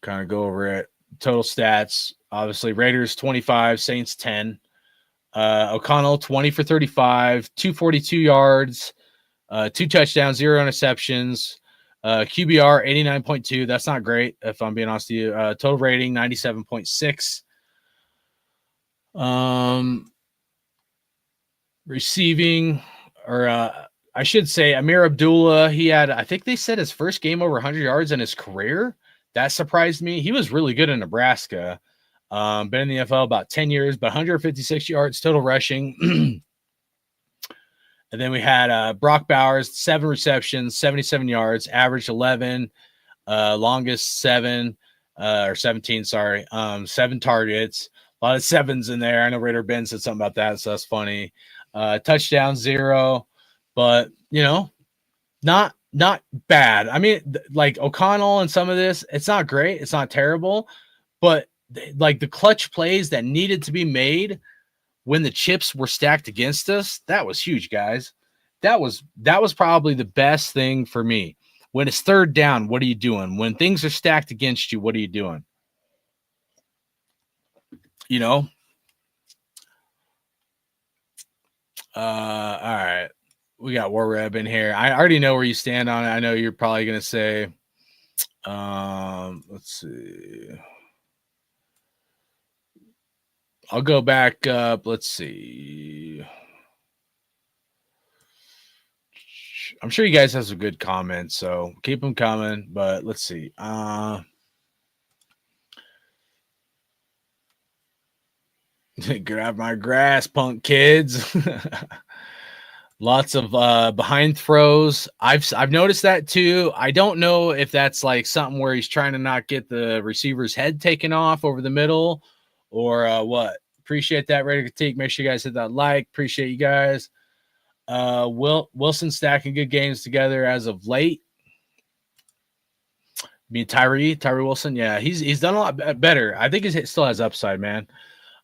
Kind of go over it. Total stats, obviously, Raiders 25, Saints 10. O'Connell 20 for 35, 242 yards, 2 touchdowns, 0 interceptions. QBR 89.2. That's not great, if I'm being honest with you. Total rating 97.6. Receiving, or I should say, Amir Abdullah, he had, I think they said, his first game over 100 yards in his career. That surprised me. He was really good in Nebraska. Been in the NFL about 10 years, but 156 yards total rushing. And then we had Brock Bowers, 7 receptions, 77 yards, average 11, longest 7, or 17, sorry, 7 targets. A lot of 7s in there. I know Raider Ben said something about that, so that's funny. Touchdown 0, but not bad. I mean, like O'Connell and some of this, it's not great, it's not terrible, but like the clutch plays that needed to be made when the chips were stacked against us, that was huge, guys. That was probably the best thing for me. When it's third down, what are you doing? When things are stacked against you, what are you doing? All right. We got War Reb in here. I already know where you stand on it. I know you're probably gonna say, let's see. I'll go back up. Let's see. I'm sure you guys have some good comments, so keep them coming. But let's see. Grab my grass, punk kids. Lots of behind throws. I've noticed that too. I don't know if that's like something where he's trying to not get the receiver's head taken off over the middle, or what. Appreciate that, Raider Critique. Make sure you guys hit that like. Appreciate you guys. Wilson stacking good games together as of late. I mean Tyree Wilson, yeah, he's done a lot better. I think he still has upside, man.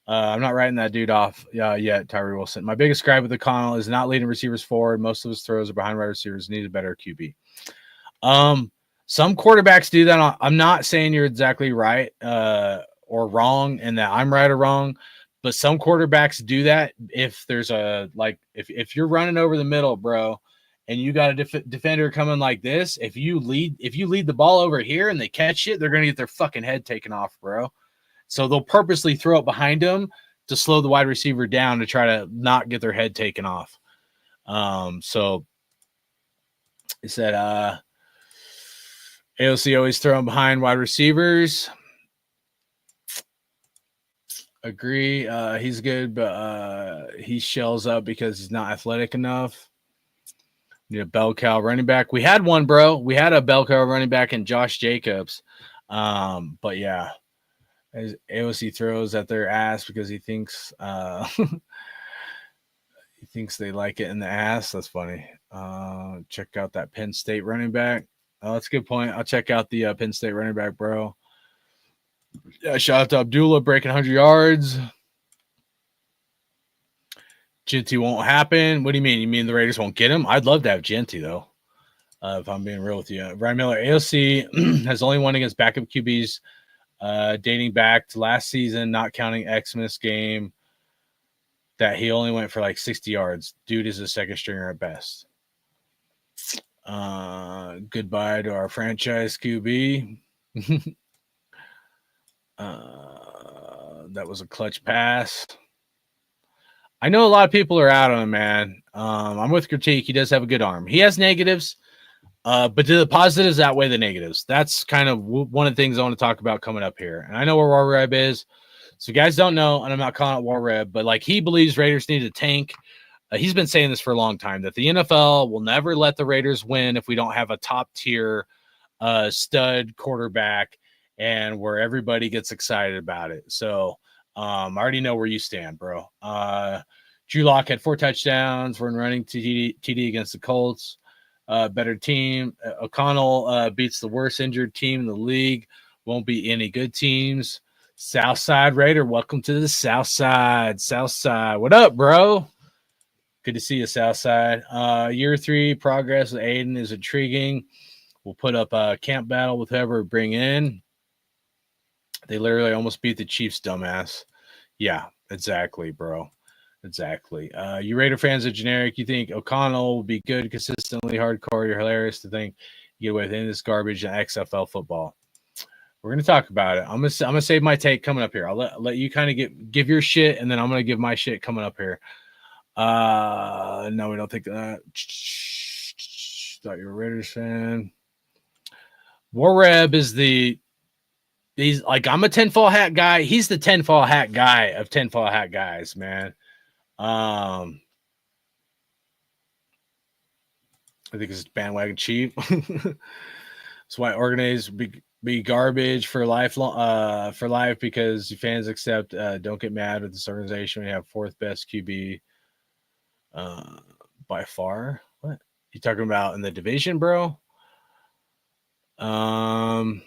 I'm not writing that dude off yet, Tyree Wilson. My biggest gripe with O'Connell is not leading receivers forward. Most of his throws are behind wide receivers. Need a better QB. Some quarterbacks do that. I'm not saying you're exactly right or wrong and that I'm right or wrong, but some quarterbacks do that if there's if you're running over the middle, bro, and you got a defender coming like this, if you lead the ball over here and they catch it, they're going to get their fucking head taken off, bro. So they'll purposely throw it behind them to slow the wide receiver down to try to not get their head taken off. So he said, AOC always throwing behind wide receivers. Agree. He's good, but he shells up because he's not athletic enough. Need a bell cow running back. We had one, bro. We had a bell cow running back in Josh Jacobs. But yeah. AOC throws at their ass because he thinks he thinks they like it in the ass. That's funny. Check out that Penn State running back. Oh, that's a good point. I'll check out the Penn State running back, bro. Yeah, shout out to Abdullah breaking 100 yards. Genty won't happen. What do you mean? You mean the Raiders won't get him? I'd love to have Genty, though, if I'm being real with you. Ryan Miller, AOC has only won against backup QBs dating back to last season, not counting Xmas game, that he only went for like 60 yards. Dude is a second stringer at best. Goodbye to our franchise QB. That was a clutch pass. I know a lot of people are out on him, man. I'm with Critique. He does have a good arm. He has negatives, but do the positives outweigh the negatives? That's kind of one of the things I want to talk about coming up here. And I know where War Reb is. So you guys don't know, and I'm not calling it War Reb, but like he believes Raiders need a tank. He's been saying this for a long time, that the NFL will never let the Raiders win if we don't have a top tier stud quarterback and where everybody gets excited about it. So I already know where you stand, bro. Drew Lock had 4 touchdowns. We're running TD against the Colts. Better team. O'Connell beats the worst injured team in the league. Won't be any good teams. Southside Raider, welcome to the Southside. Southside, what up, bro? Good to see you, Southside. Year 3 progress with Aiden is intriguing. We'll put up a camp battle with whoever we bring in. They literally almost beat the Chiefs, dumbass. Yeah, exactly, bro. Exactly. You Raider fans are generic. You think O'Connell will be good, consistently hardcore. You're hilarious to think you get away with any of this garbage in XFL football. We're gonna talk about it. I'm gonna save my take coming up here. I'll let you kind of give your shit, and then I'm gonna give my shit coming up here. No, we don't think that. Thought you were a Raiders fan. War Reb is he's like, I'm a tinfoil hat guy. He's the tinfoil hat guy of tinfoil hat guys, man. I think it's bandwagon cheap. That's why organized be garbage for life because fans accept. Don't get mad with this organization. We have 4th best QB. by far. What you talking about in the division, bro? Um,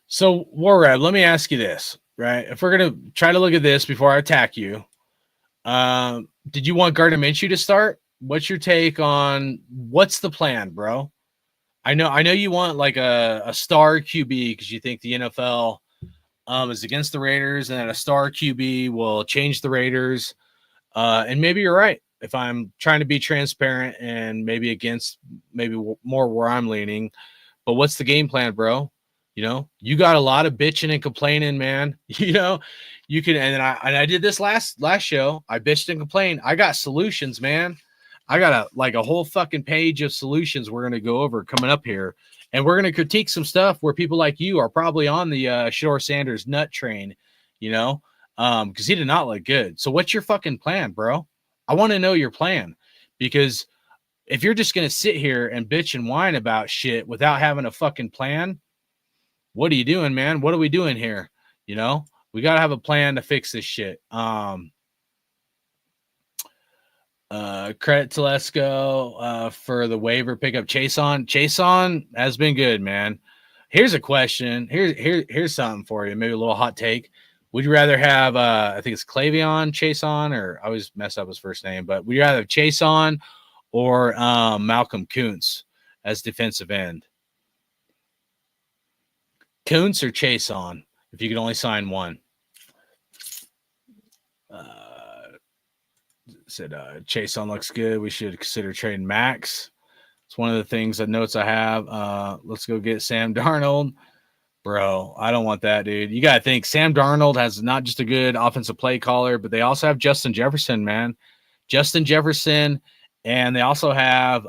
so Warrad, let me ask you this, right? If we're gonna try to look at this before I attack you, did you want Gardner Minshew to start? What's your take on what's the plan, bro? I know you want like a star QB because you think the NFL is against the Raiders and that a star QB will change the Raiders. And maybe you're right. If I'm trying to be transparent and maybe against maybe more where I'm leaning, but what's the game plan, bro? You know, you got a lot of bitching and complaining, man. You know, you can, and I did this last show. I bitched and complained. I got solutions, man. I got a whole fucking page of solutions we're gonna go over coming up here, and we're gonna critique some stuff where people like you are probably on the Shore Sanders nut train, you know, because he did not look good. So what's your fucking plan, bro? I want to know your plan because if you're just gonna sit here and bitch and whine about shit without having a fucking plan, what are you doing, man? What are we doing here? You know, we gotta have a plan to fix this shit. Credit to Lesko for the waiver pickup. Chason has been good, man. Here's a question. Here's something for you. Maybe a little hot take. Would you rather have I think it's Clavion Chason, or I always mess up his first name, but would you rather have Chason or Malcolm Kuntz as defensive end? Kuntz or Chason, if you could only sign one. Said Chason looks good. We should consider trading Max. It's one of the things that notes I have. Let's go get Sam Darnold. Bro, I don't want that, dude. You got to think Sam Darnold has not just a good offensive play caller, but they also have Justin Jefferson, man. Justin Jefferson, and they also have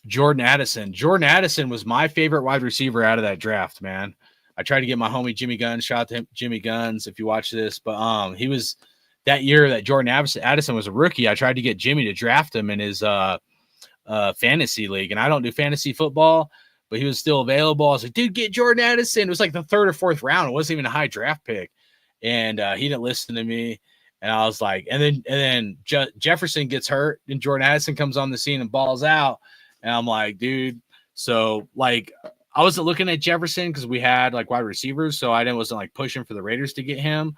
Jordan Addison. Jordan Addison was my favorite wide receiver out of that draft, man. I tried to get my homie Jimmy Guns. Shout out to him, Jimmy Guns, if you watch this. But he was that year that Jordan Addison was a rookie. I tried to get Jimmy to draft him in his fantasy league, and I don't do fantasy football, but he was still available. I was like, dude, get Jordan Addison. It was like the 3rd or 4th round. It wasn't even a high draft pick, and he didn't listen to me. And I was like, and then Jefferson gets hurt, and Jordan Addison comes on the scene and balls out. And I'm like, dude, so like I wasn't looking at Jefferson because we had like wide receivers, so I wasn't like pushing for the Raiders to get him.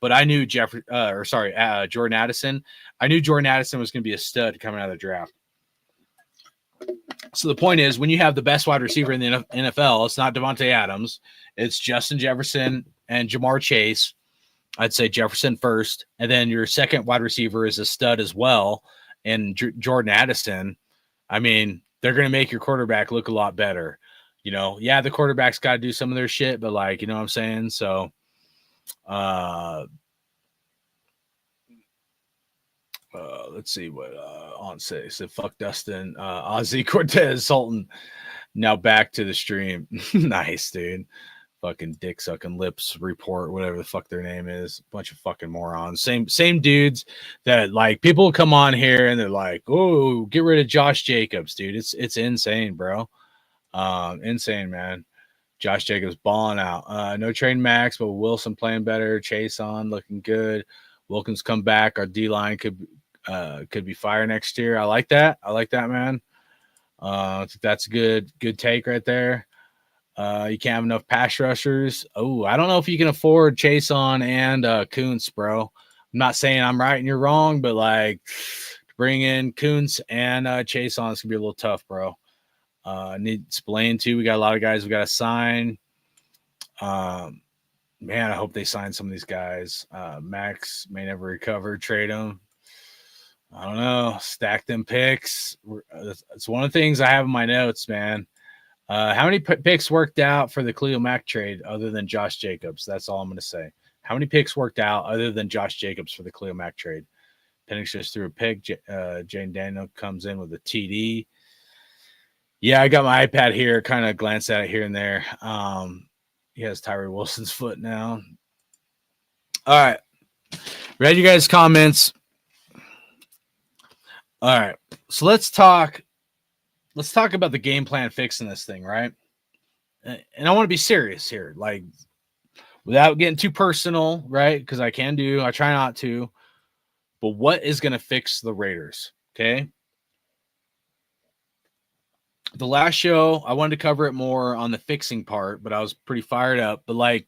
But I knew Jordan Addison. I knew Jordan Addison was going to be a stud coming out of the draft. So the point is, when you have the best wide receiver in the NFL, it's not Devontae Adams, it's Justin Jefferson and Jamar Chase. I'd say Jefferson first, and then your second wide receiver is a stud as well, and Jordan Addison. I mean, they're going to make your quarterback look a lot better. You know, yeah, the quarterback's got to do some of their shit, but like, you know what I'm saying? So, let's see what on say. So fuck Dustin, Ozzy Cortez, Sultan. Now back to the stream. Nice, dude. Fucking dick sucking lips report, whatever the fuck their name is. Bunch of fucking morons. Same dudes that like people come on here and they're like, oh, get rid of Josh Jacobs, dude. It's insane, bro. Insane, man. Josh Jacobs balling out. No trading Max, but Wilson playing better. Chase on looking good. Wilkins come back. Our D line could be fire next year. I like that. Man. I think that's a good take right there. You can't have enough pass rushers. Oh, I don't know if you can afford Chase on and Kuntz, bro. I'm not saying I'm right and you're wrong, but like to bring in Kuntz and Chase on, it's gonna be a little tough, bro. Need Spillane too. We got a lot of guys we got to sign. Man, I hope they sign some of these guys. Max may never recover. Trade them. I don't know. Stack them picks. It's one of the things I have in my notes, man. How many picks worked out for the Khalil Mack trade other than Josh Jacobs? That's all I'm going to say. How many picks worked out other than Josh Jacobs for the Khalil Mack trade? Penix just threw a pick. Jane Daniel comes in with a TD. Yeah, I got my iPad here, kind of glanced at it here and there. He has Tyree Wilson's foot now. All right. Read you guys' comments. All right. So let's talk let's talk about the game plan fixing this thing, right? And I want to be serious here, like without getting too personal, right? Because I try not to. But what is going to fix the Raiders? Okay. The last show, I wanted to cover it more on the fixing part, but I was pretty fired up. But like,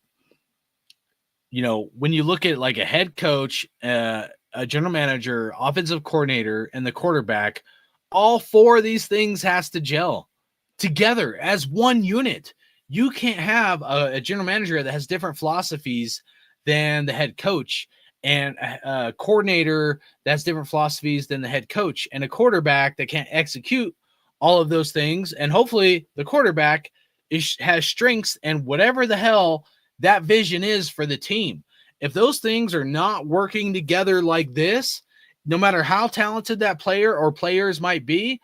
when you look at like a head coach, a general manager, offensive coordinator, and the quarterback, all four of these things has to gel together as one unit. You can't have a general manager that has different philosophies than the head coach, and a coordinator that has different philosophies than the head coach, and a quarterback that can't execute all of those things. And hopefully the quarterback has strengths and whatever the hell that vision is for the team. If those things are not working together like this, no matter how talented that player or players might be,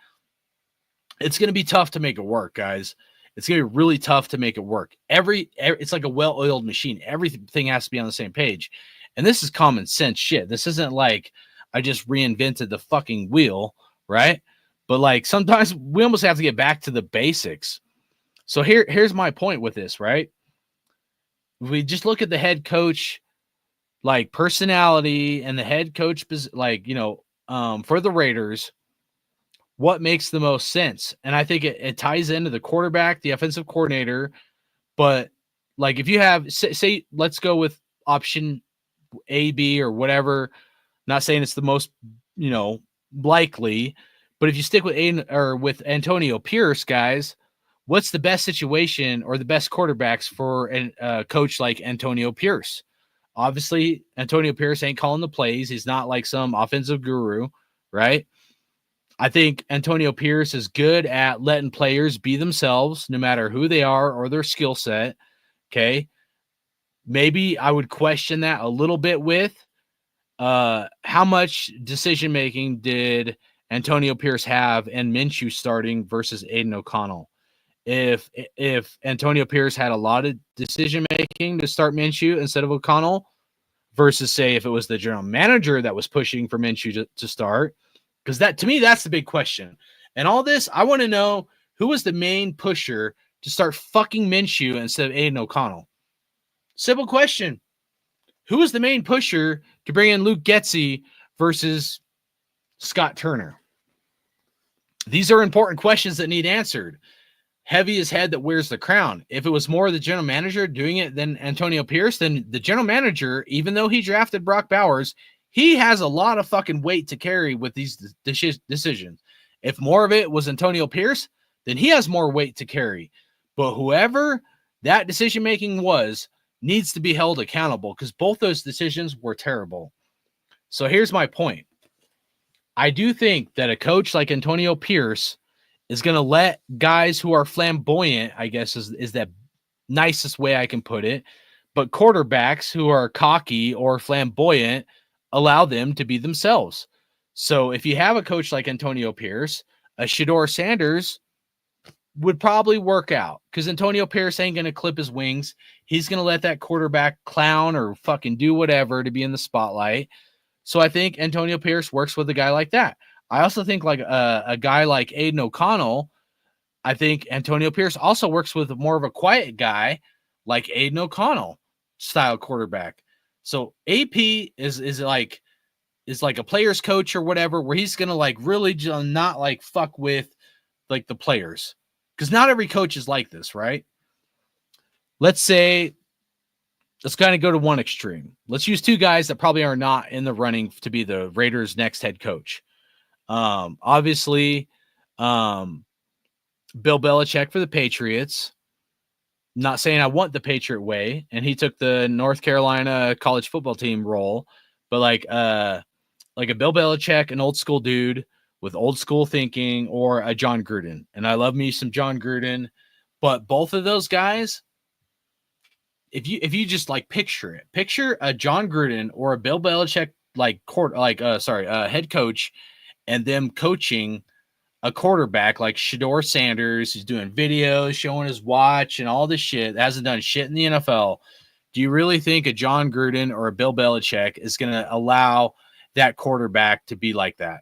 it's going to be tough to make it work, guys. It's going to be really tough to make it work. It's like a well-oiled machine. Everything has to be on the same page. And this is common sense shit. This isn't like I just reinvented the fucking wheel, right? But like sometimes we almost have to get back to the basics. So here's my point with this, right? We just look at the head coach, like personality, and the head coach, like, for the Raiders, what makes the most sense? And I think it ties into the quarterback, the offensive coordinator. But like, if you have, say, let's go with option A, B, or whatever, not saying it's the most, likely, but if you stick with with Antonio Pierce, guys, what's the best situation or the best quarterbacks for a coach like Antonio Pierce? Obviously, Antonio Pierce ain't calling the plays. He's not like some offensive guru, right? I think Antonio Pierce is good at letting players be themselves, no matter who they are or their skill set. Okay. Maybe I would question that a little bit with how much decision making did Antonio Pierce have in Minshew starting versus Aiden O'Connell? If Antonio Pierce had a lot of decision making to start Minshew instead of O'Connell, versus say if it was the general manager that was pushing for Minshew to start, because that to me that's the big question. And all this, I want to know who was the main pusher to start fucking Minshew instead of Aiden O'Connell. Simple question. Who was the main pusher to bring in Luke Getsy versus Scott Turner? These are important questions that need answered. Heavy is head that wears the crown. If it was more the general manager doing it than Antonio Pierce, then the general manager, even though he drafted Brock Bowers, he has a lot of fucking weight to carry with these decisions. If more of it was Antonio Pierce, then he has more weight to carry. But whoever that decision-making was needs to be held accountable, because both those decisions were terrible. So here's my point. I do think that a coach like Antonio Pierce is going to let guys who are flamboyant, I guess is that nicest way I can put it, but quarterbacks who are cocky or flamboyant, allow them to be themselves. So if you have a coach like Antonio Pierce, a Shedeur Sanders would probably work out, because Antonio Pierce ain't going to clip his wings. He's going to let that quarterback clown or fucking do whatever to be in the spotlight. So I think Antonio Pierce works with a guy like that. I also think like a guy like Aiden O'Connell, I think Antonio Pierce also works with more of a quiet guy like Aiden O'Connell style quarterback. So AP is like a player's coach or whatever, where he's going to like really not like fuck with like the players. Because not every coach is like this, right? Let's kind of go to one extreme. Let's use two guys that probably are not in the running to be the Raiders' next head coach. Obviously, Bill Belichick for the Patriots. Not saying I want the Patriot way, and he took the North Carolina college football team role, but like a Bill Belichick, an old school dude with old school thinking, or a John Gruden. And I love me some John Gruden, but both of those guys, if you just like picture a John Gruden or a Bill Belichick head coach, and them coaching a quarterback like Shedeur Sanders, who's doing videos, showing his watch and all this shit, hasn't done shit in the NFL. Do you really think a John Gruden or a Bill Belichick is going to allow that quarterback to be like that?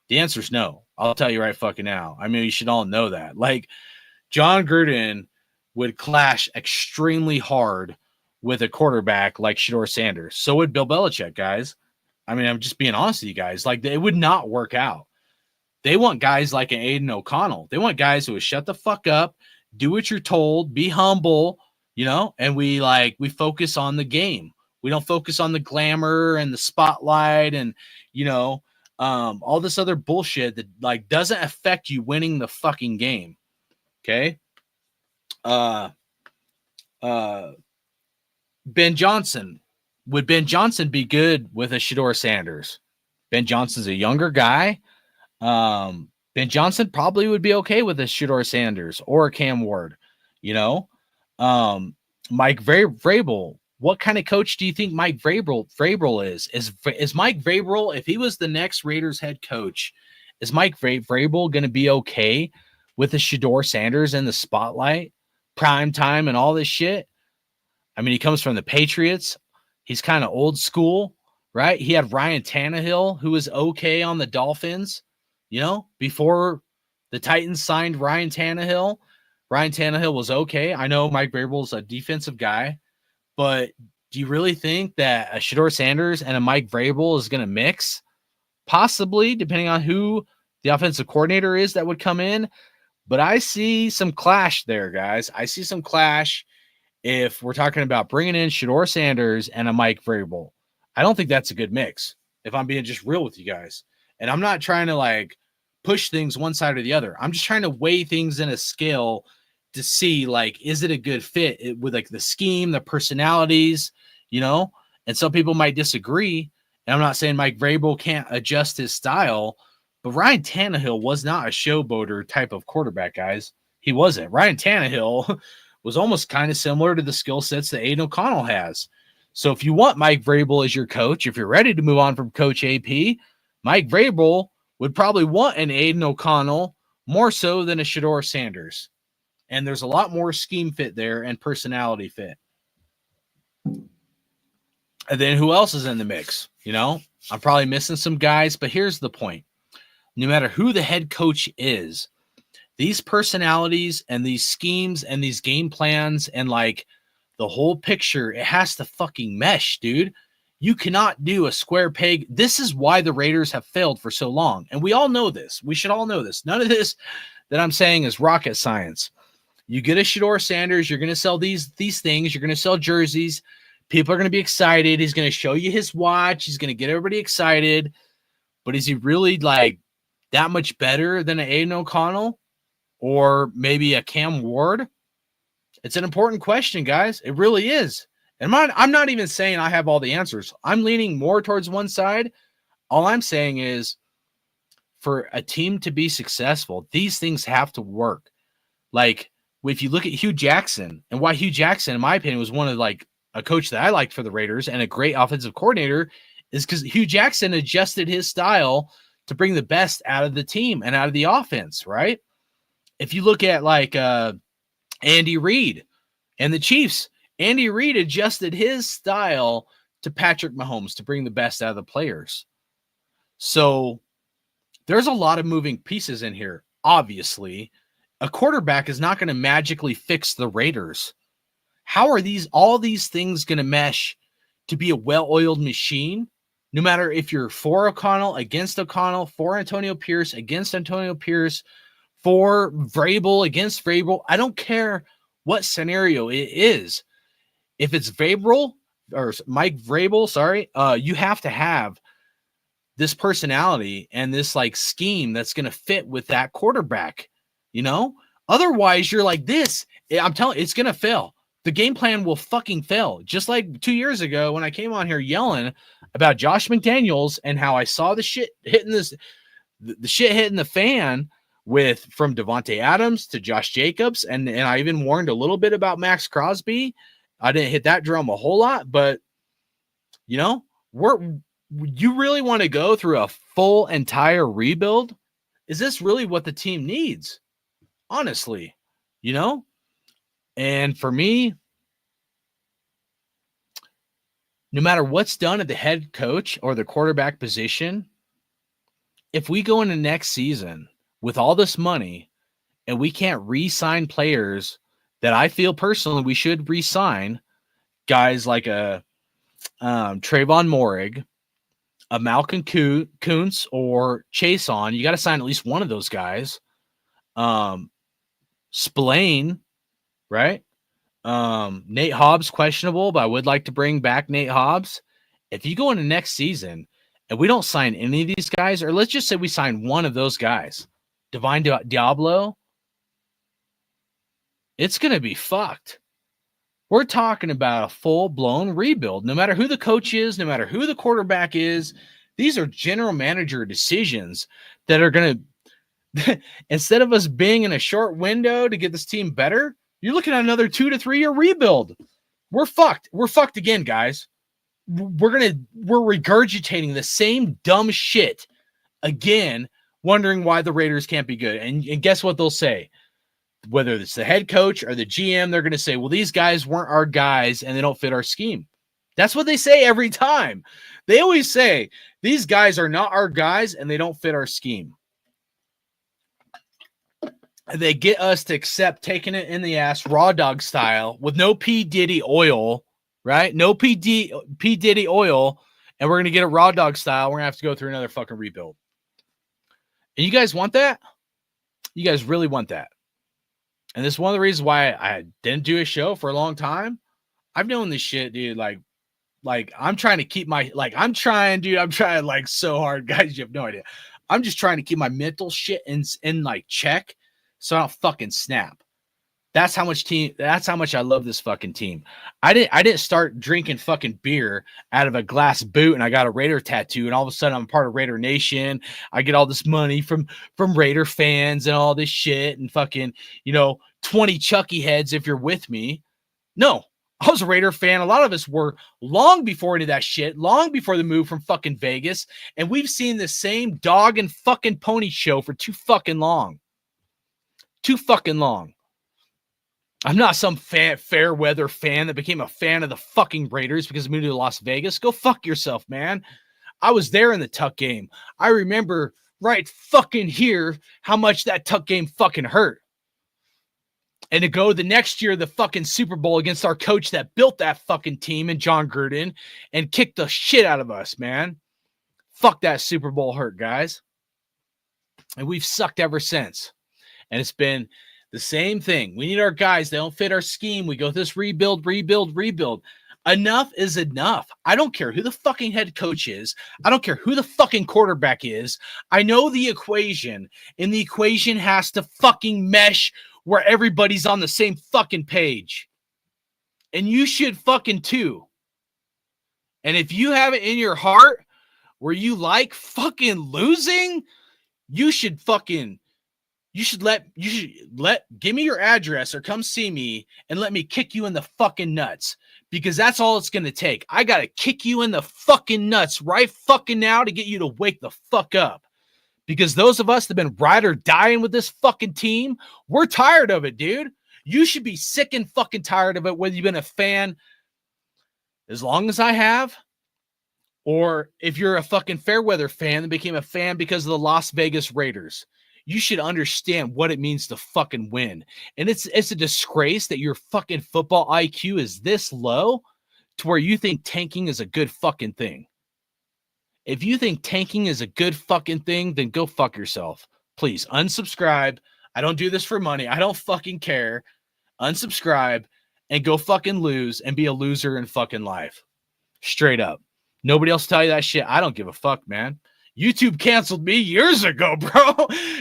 The answer is no. I'll tell you right fucking now. I mean, you should all know that. Like, John Gruden would clash extremely hard with a quarterback like Shedeur Sanders. So would Bill Belichick, guys. I mean, I'm just being honest with you guys. Like, it would not work out. They want guys like an Aiden O'Connell. They want guys who would shut the fuck up, do what you're told, be humble, and we focus on the game. We don't focus on the glamour and the spotlight and, all this other bullshit that doesn't affect you winning the fucking game. Okay. Ben Johnson. Would Ben Johnson be good with a Shedeur Sanders? Ben Johnson's a younger guy. Ben Johnson probably would be okay with a Shedeur Sanders or a Cam Ward, Mike Vrabel. What kind of coach do you think Mike Vrabel is? Is Mike Vrabel, if he was the next Raiders head coach, is Mike Vrabel going to be okay with a Shedeur Sanders in the spotlight, prime time, and all this shit? I mean, he comes from the Patriots. He's kind of old school, right? He had Ryan Tannehill, who was okay on the Dolphins, before the Titans signed Ryan Tannehill. Ryan Tannehill was okay. I know Mike Vrabel's a defensive guy, but do you really think that a Shedeur Sanders and a Mike Vrabel is going to mix? Possibly, depending on who the offensive coordinator is that would come in. But I see some clash there, guys. I see some clash if we're talking about bringing in Shedeur Sanders and a Mike Vrabel. I don't think that's a good mix, if I'm being just real with you guys. And I'm not trying to push things one side or the other. I'm just trying to weigh things in a scale to see, is it a good fit with the scheme, the personalities, and some people might disagree. And I'm not saying Mike Vrabel can't adjust his style, but Ryan Tannehill was not a showboater type of quarterback, guys. He wasn't. Ryan Tannehill was almost kind of similar to the skill sets that Aiden O'Connell has. So if you want Mike Vrabel as your coach, if you're ready to move on from Coach AP, Mike Vrabel would probably want an Aiden O'Connell more so than a Shedeur Sanders. And there's a lot more scheme fit there and personality fit. And then who else is in the mix? I'm probably missing some guys, but here's the point. No matter who the head coach is, these personalities and these schemes and these game plans and the whole picture, it has to fucking mesh, dude. You cannot do a square peg. This is why the Raiders have failed for so long. And we all know this. We should all know this. None of this that I'm saying is rocket science. You get a Shedeur Sanders, you're going to sell these things. You're going to sell jerseys. People are going to be excited. He's going to show you his watch. He's going to get everybody excited. But is he really that much better than an Aiden O'Connell or maybe a Cam Ward? It's an important question, guys. It really is. And I'm not even saying I have all the answers. I'm leaning more towards one side. All I'm saying is for a team to be successful, these things have to work. If you look at Hugh Jackson and why Hugh Jackson, in my opinion, was one of a coach that I liked for the Raiders and a great offensive coordinator is because Hugh Jackson adjusted his style to bring the best out of the team and out of the offense, right? If you look at Andy Reid and the Chiefs, Andy Reid adjusted his style to Patrick Mahomes to bring the best out of the players. So there's a lot of moving pieces in here. Obviously, a quarterback is not going to magically fix the Raiders. How are all these things going to mesh to be a well-oiled machine? No matter if you're for O'Connell, against O'Connell, for Antonio Pierce, against Antonio Pierce, for Vrabel, against Vrabel, I don't care what scenario it is. If it's Vrabel or Mike Vrabel, you have to have this personality and this scheme that's going to fit with that quarterback, Otherwise, you're like this. I'm telling you, it's going to fail. The game plan will fucking fail. Just like 2 years ago when I came on here yelling about Josh McDaniels and how I saw the shit hitting the fan from Devontae Adams to Josh Jacobs. And I even warned a little bit about Max Crosby. I didn't hit that drum a whole lot, but you really want to go through a full entire rebuild? Is this really what the team needs? Honestly, and for me, no matter what's done at the head coach or the quarterback position, if we go into next season with all this money and we can't re-sign players that I feel personally we should re-sign, guys like a Trayvon Morig, a Malcolm Kuntz, or Chase on, you got to sign at least one of those guys. Spillane, right? Nate Hobbs questionable, but I would like to bring back Nate Hobbs. If you go into next season and we don't sign any of these guys, or let's just say we sign one of those guys, Divine Diablo, it's going to be fucked. We're talking about a full-blown rebuild. No matter who the coach is, no matter who the quarterback is, these are general manager decisions that are going to, instead of us being in a short window to get this team better, you're looking at another 2 to 3 year rebuild. We're fucked. We're fucked again, guys. We're regurgitating the same dumb shit again, wondering why the Raiders can't be good. And guess what they'll say? Whether it's the head coach or the GM, they're going to say, well, these guys weren't our guys and they don't fit our scheme. That's what they say every time. They always say, these guys are not our guys and they don't fit our scheme. They get us to accept taking it in the ass raw dog style with no P. Diddy oil, right? No P. Diddy oil, and we're going to get it raw dog style. We're going to have to go through another fucking rebuild. And you guys want that? You guys really want that? And this is one of the reasons why I didn't do a show for a long time. I've known this shit, dude. Like I'm trying to keep my, I'm trying like so hard, guys. You have no idea. I'm just trying to keep my mental shit in like check so I don't fucking snap. That's how much I love this fucking team. I didn't start drinking fucking beer out of a glass boot and I got a Raider tattoo and all of a sudden I'm part of Raider Nation. I get all this money from Raider fans and all this shit and fucking, 20 Chucky heads if you're with me. No, I was a Raider fan. A lot of us were long before any of that shit, long before the move from fucking Vegas. And we've seen the same dog and fucking pony show for too fucking long. Too fucking long. I'm not some fair weather fan that became a fan of the fucking Raiders because I moved to Las Vegas. Go fuck yourself, man. I was there in the Tuck game. I remember right fucking here how much that Tuck game fucking hurt. And to go the next year, the fucking Super Bowl against our coach that built that fucking team and John Gruden and kicked the shit out of us, man. Fuck that Super Bowl hurt, guys. And we've sucked ever since. And it's been the same thing. We need our guys. They don't fit our scheme. We go this rebuild. Enough is enough. I don't care who the fucking head coach is. I don't care who the fucking quarterback is. I know the equation, and the equation has to fucking mesh where everybody's on the same fucking page. And you should fucking too. And if you have it in your heart where you like fucking losing, you should give me your address or come see me and let me kick you in the fucking nuts, because that's all it's going to take. I got to kick you in the fucking nuts right fucking now to get you to wake the fuck up, because those of us that have been ride or dying with this fucking team, we're tired of it, dude. You should be sick and fucking tired of it, whether you've been a fan as long as I have, or if you're a fucking Fairweather fan that became a fan because of the Las Vegas Raiders. You should understand what it means to fucking win. And it's a disgrace that your fucking football IQ is this low to where you think tanking is a good fucking thing. If you think tanking is a good fucking thing, then go fuck yourself. Please unsubscribe. I don't do this for money. I don't fucking care. Unsubscribe and go fucking lose and be a loser in fucking life. Straight up. Nobody else tell you that shit. I don't give a fuck, man. YouTube canceled me years ago, bro.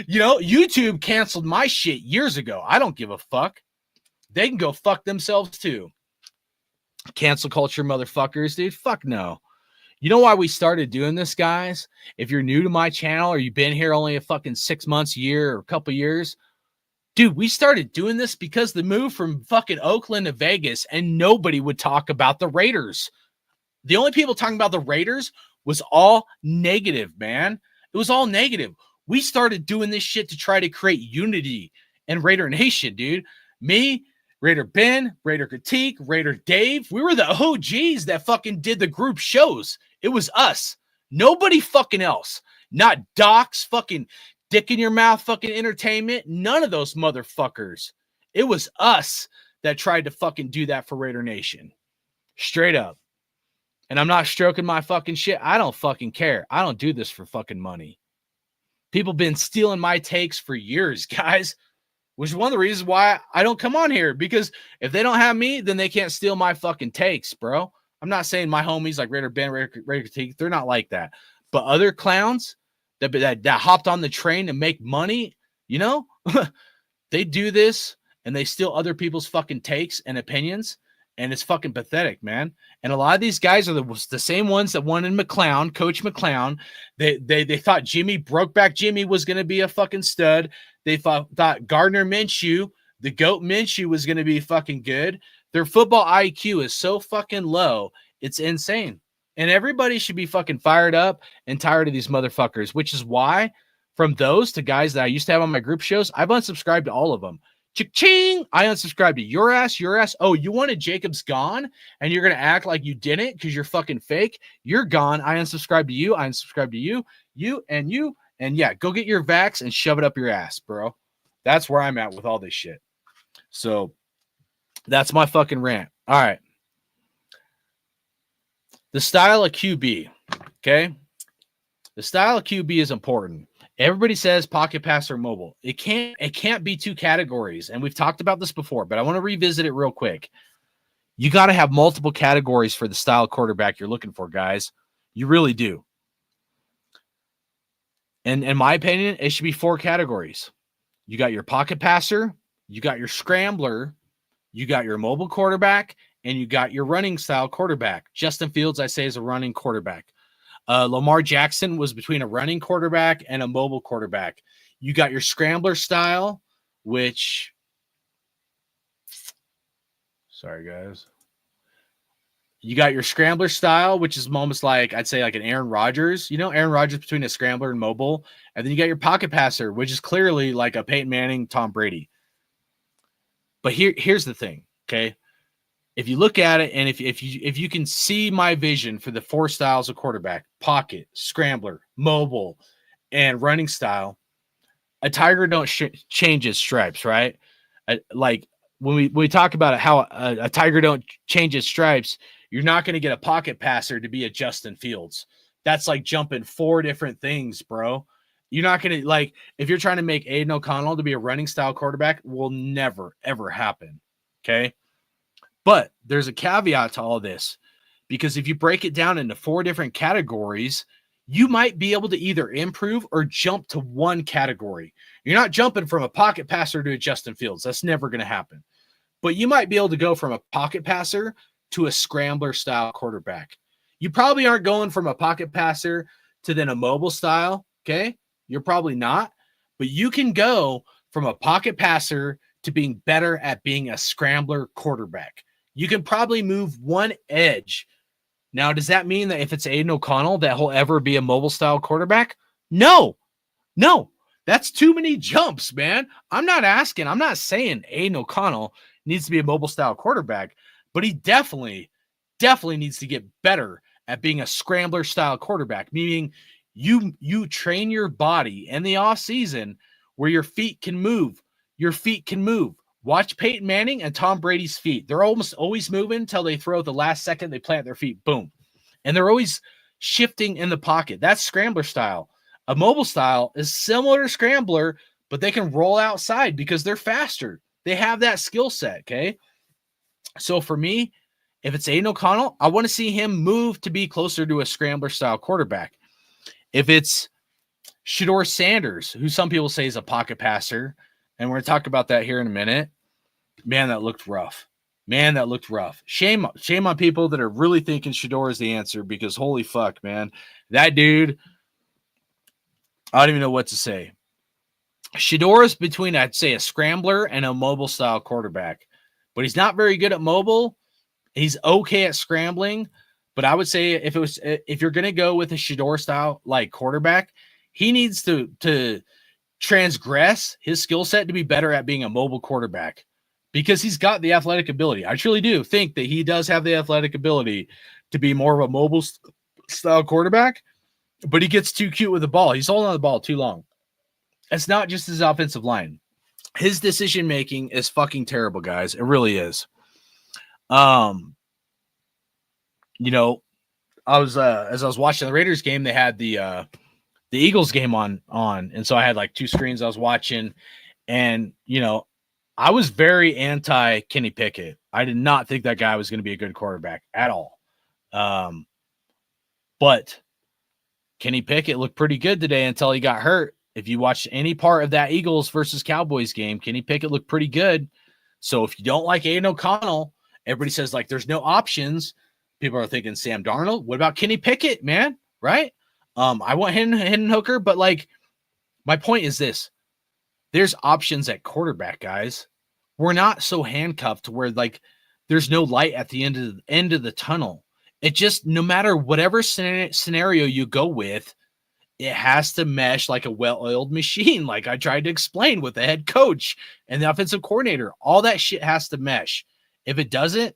YouTube canceled my shit years ago. I don't give a fuck. They can go fuck themselves too. Cancel culture motherfuckers, dude. Fuck no. You know why we started doing this, guys? If you're new to my channel or you've been here only a fucking 6 months, year, or a couple years, dude, we started doing this because the move from fucking Oakland to Vegas, and nobody would talk about the Raiders. The only people talking about the Raiders was all negative, man. It was all negative. We started doing this shit to try to create unity in Raider Nation, dude. Me, Raider Ben, Raider Critique, Raider Dave. We were the OGs that fucking did the group shows. It was us. Nobody fucking else. Not Doc's fucking dick in your mouth fucking entertainment. None of those motherfuckers. It was us that tried to fucking do that for Raider Nation. Straight up. And I'm not stroking my fucking shit. I don't fucking care. I don't do this for fucking money. People been stealing my takes for years, guys, which is one of the reasons why I don't come on here, because if they don't have me, then they can't steal my fucking takes, bro. I'm not saying my homies like Raider Ben, Raider Critique, they're not like that. But other clowns that hopped on the train to make money, you know, they do this and they steal other people's fucking takes and opinions. And it's fucking pathetic, man. And a lot of these guys are the same ones that won in McClown, Coach McClown. They thought Brokeback Jimmy was going to be a fucking stud. They thought Gardner Minshew, the GOAT Minshew, was going to be fucking good. Their football IQ is so fucking low. It's insane. And everybody should be fucking fired up and tired of these motherfuckers, which is why from those to guys that I used to have on my group shows, I've unsubscribed to all of them. Ching! I unsubscribed to your ass. Oh, you wanted Jacobs gone and you're going to act like you didn't because you're fucking fake. You're gone. I unsubscribed to you. I unsubscribed to you. You. And yeah, go get your vax and shove it up your ass, bro. That's where I'm at with all this shit. So that's my fucking rant. All right. The style of QB. Okay. The style of QB is important. Everybody says pocket passer, mobile. It can't be two categories. And we've talked about this before, but I want to revisit it real quick. You got to have multiple categories for the style of quarterback you're looking for, guys. You really do. And in my opinion, it should be 4 categories. You got your pocket passer, you got your scrambler, you got your mobile quarterback, and you got your running style quarterback. Justin Fields, I say, is a running quarterback. Lamar Jackson was between a running quarterback and a mobile quarterback. You got your scrambler style, which, sorry guys. You got your scrambler style, which is almost like, I'd say like an Aaron Rodgers, Aaron Rodgers between a scrambler and mobile. And then you got your pocket passer, which is clearly like a Peyton Manning, Tom Brady. But here's the thing. Okay. If you look at it, and if you can see my vision for the 4 styles of quarterback, pocket, scrambler, mobile, and running style, a tiger don't change his stripes, right? Like when we talk about it, how a tiger don't change his stripes, you're not going to get a pocket passer to be a Justin Fields. That's like jumping 4 different things, bro. You're not going to, like, if you're trying to make Aiden O'Connell to be a running style quarterback, will never, ever happen. Okay. But there's a caveat to all this, because if you break it down into 4 different categories, you might be able to either improve or jump to one category. You're not jumping from a pocket passer to a Justin Fields. That's never going to happen. But you might be able to go from a pocket passer to a scrambler style quarterback. You probably aren't going from a pocket passer to then a mobile style. Okay. You're probably not, but you can go from a pocket passer to being better at being a scrambler quarterback. You can probably move one edge. Now, does that mean that if it's Aiden O'Connell, that he'll ever be a mobile style quarterback? No. That's too many jumps, man. I'm not saying Aiden O'Connell needs to be a mobile style quarterback, but he definitely needs to get better at being a scrambler style quarterback, meaning you train your body in the off season where your feet can move. Watch Peyton Manning and Tom Brady's feet. They're almost always moving until they throw at the last second. They plant their feet. Boom. And they're always shifting in the pocket. That's scrambler style. A mobile style is similar to scrambler, but they can roll outside because they're faster. They have that skill set, okay? So for me, if it's Aiden O'Connell, I want to see him move to be closer to a scrambler style quarterback. If it's Shedeur Sanders, who some people say is a pocket passer, and we're going to talk about that here in a minute. Man, that looked rough. Shame on people that are really thinking Shedeur is the answer, because holy fuck, man. That dude, I don't even know what to say. Shedeur is between, I'd say, a scrambler and a mobile style quarterback, but he's not very good at mobile. He's okay at scrambling, but I would say if you're going to go with a Shedeur style like quarterback, he needs to transgress his skill set to be better at being a mobile quarterback, because he's got the athletic ability. I truly do think that he does have the athletic ability to be more of a mobile style quarterback. but he gets too cute with the ball. He's holding on the ball too long. It's not just his offensive line. His decision making is fucking terrible, guys. It really is. You know, I was as I was watching the Raiders game, they had the Eagles game on, and so I had like two screens I was watching, and you know, I was very anti Kenny Pickett. I did not think that guy was going to be a good quarterback at all. But Kenny Pickett looked pretty good today until he got hurt. If you watched any part of that Eagles versus Cowboys game, Kenny Pickett looked pretty good. So if you don't like Aiden O'Connell, everybody says like there's no options. People are thinking Sam Darnold. What about Kenny Pickett, man? Right? I want Hendon Hooker, but like my point is this: there's options at quarterback, guys. We're not so handcuffed where like there's no light at the end of the tunnel. It just, no matter whatever scenario you go with, it has to mesh like a well-oiled machine. Like I tried to explain with the head coach and the offensive coordinator, all that shit has to mesh. If it doesn't,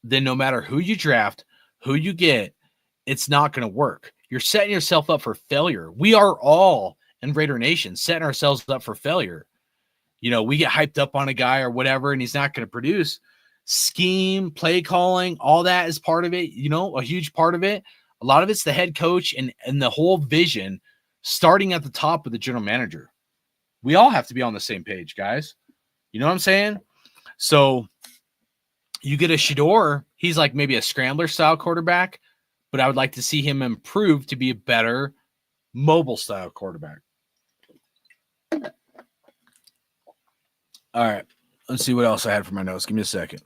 then no matter who you draft, who you get, it's not going to work. You're setting yourself up for failure. We are all in Raider Nation setting ourselves up for failure. You know, we get hyped up on a guy or whatever, and he's not going to produce. Scheme, play calling, all that is part of it. You know, a huge part of it. A lot of it's the head coach and the whole vision starting at the top with the general manager. We all have to be on the same page, guys. You know what I'm saying? So you get a Shador, he's like maybe a scrambler style quarterback, but I would like to see him improve to be a better mobile style quarterback. All right. Let's see what else I had for my notes. Give me a second.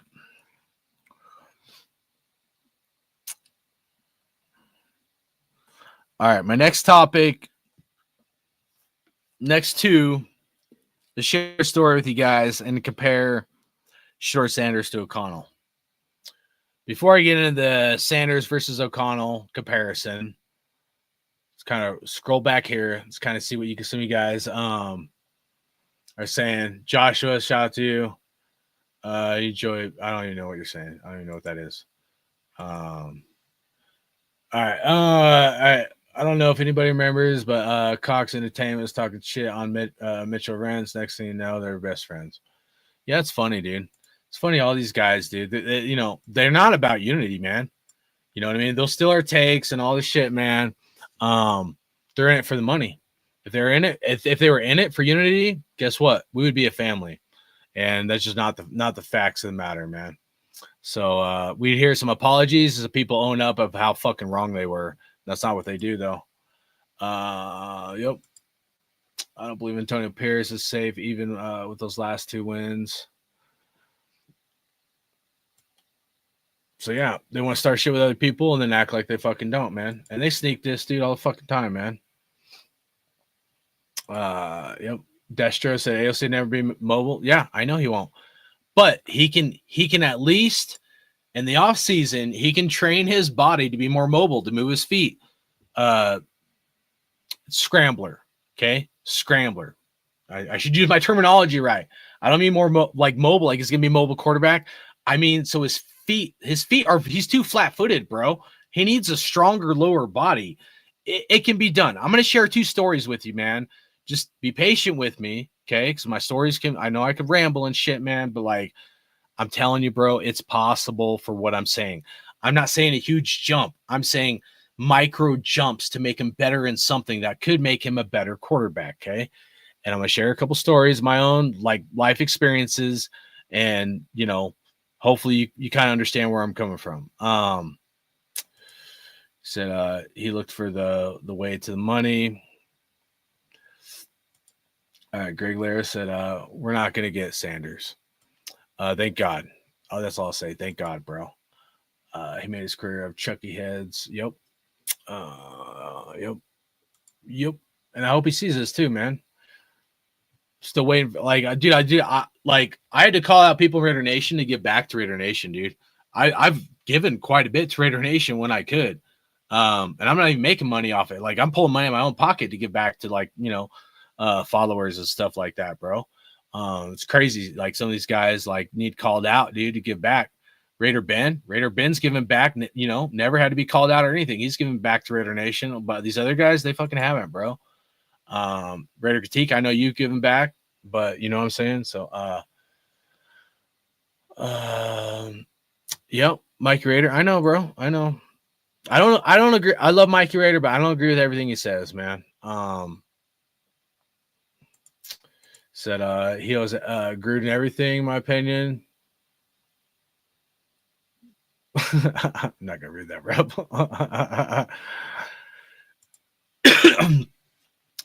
All right. My next topic, next two, to share a story with you guys and compare Short Sanders to O'Connell. Before I get into the Sanders versus O'Connell comparison, let's kind of scroll back here. Let's kind of see what you can see, you guys are saying. Joshua, shout out to you. Enjoy. I don't even know what you're saying. I don't even know what that is. All right. I don't know if anybody remembers, but Cox Entertainment was talking shit on Mitchell Rants. Next thing you know, they're best friends. Yeah, it's funny, dude. It's funny, all these guys, dude. You know, they're not about unity, man. You know what I mean? They'll steal our takes and all this shit, man. They're in it for the money. If they're in it, if they were in it for unity, guess what? We would be a family. And that's just not the facts of the matter, man. So we hear some apologies as people own up of how fucking wrong they were. That's not what they do, though. Yep. I don't believe Antonio Pierce is safe, even with those last two wins. So, yeah, they want to start shit with other people and then act like they fucking don't, man. And they sneak this dude all the fucking time, man. Yep. Destro said AOC never be mobile. Yeah, I know he won't. But he can at least in the off season, he can train his body to be more mobile, to move his feet. Scrambler. Okay. Scrambler. I should use my terminology right. I don't mean more like mobile, like he's going to be a mobile quarterback. I mean, so his feet are, he's too flat footed, bro. He needs a stronger lower body. It can be done. I'm going to share two stories with you, man. Just be patient with me. Okay. Because my stories I know I could ramble and shit, man, but like, I'm telling you, bro, it's possible for what I'm saying. I'm not saying a huge jump. I'm saying micro jumps to make him better in something that could make him a better quarterback. Okay. And I'm going to share a couple stories, my own like life experiences. And, you know, hopefully you kind of understand where I'm coming from. Said he looked for the way to the money. Greg Lara said, we're not going to get Sanders. Thank God. Oh, that's all I'll say. Thank God, bro. He made his career of Chucky heads. Yep. Yep. And I hope he sees this too, man. Still waiting. Like, dude, I had to call out people in Raider Nation to give back to Raider Nation, dude. I've given quite a bit to Raider Nation when I could. And I'm not even making money off it. Like, I'm pulling money in my own pocket to give back to, like, you know, followers and stuff like that, bro. It's crazy. Like, some of these guys like need called out, dude, to give back. Raider Ben's giving back, you know, never had to be called out or anything. He's giving back to Raider Nation. But these other guys, they fucking haven't, bro. Raider Critique, I know you've given back, but you know what I'm saying? So, yep, Mikey Raider. I know, bro. I know. I don't agree. I love Mikey Raider, but I don't agree with everything he says, man. Said he was Gruden everything, in my opinion. I'm not gonna read that, bro.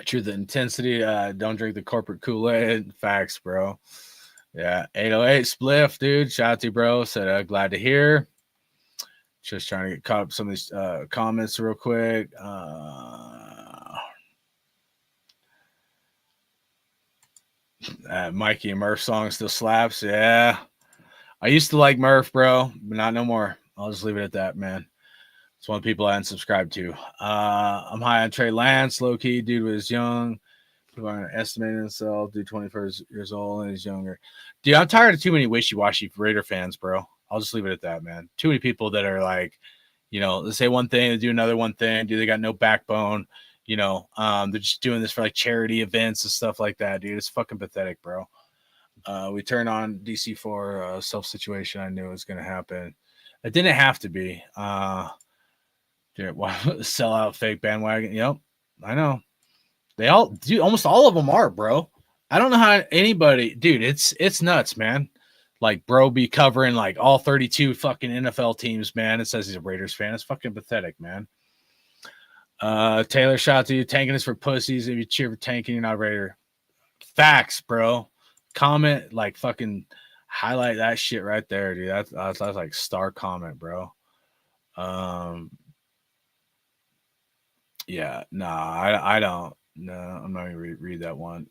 Truth and intensity. Don't drink the corporate Kool-Aid. Facts, bro. Yeah, 808 spliff, dude. Shout out to you, bro. Said glad to hear. Just trying to get caught up some of these comments real quick. Mikey and Murph song still slaps. Yeah. I used to like Murph, bro, but not no more. I'll just leave it at that, man. It's one of the people I unsubscribed to. I'm high on Trey Lance, low key. Dude was young. People aren't estimating himself. Dude, 21 years old and he's younger. Dude, I'm tired of too many wishy-washy Raider fans, bro. I'll just leave it at that, man. Too many people that are like, you know, they say one thing, they do another one thing. Dude, they got no backbone. You know, they're just doing this for like charity events and stuff like that, dude. It's fucking pathetic, bro. We turned on DC4 self situation. I knew it was going to happen. It didn't have to be. Dude, sell out fake bandwagon. Yep, I know. They all, dude, almost all of them are, bro. I don't know how anybody, dude. It's nuts, man. Like, bro, be covering like all 32 fucking NFL teams, man. It says he's a Raiders fan. It's fucking pathetic, man. Taylor, shout out to you. Tanking is for pussies. If you cheer for tanking, you're not a Raider. Facts, bro. Comment, like, fucking highlight that shit right there, dude. That's like star comment, bro. Yeah, nah, I don't. No, I'm not gonna read that one.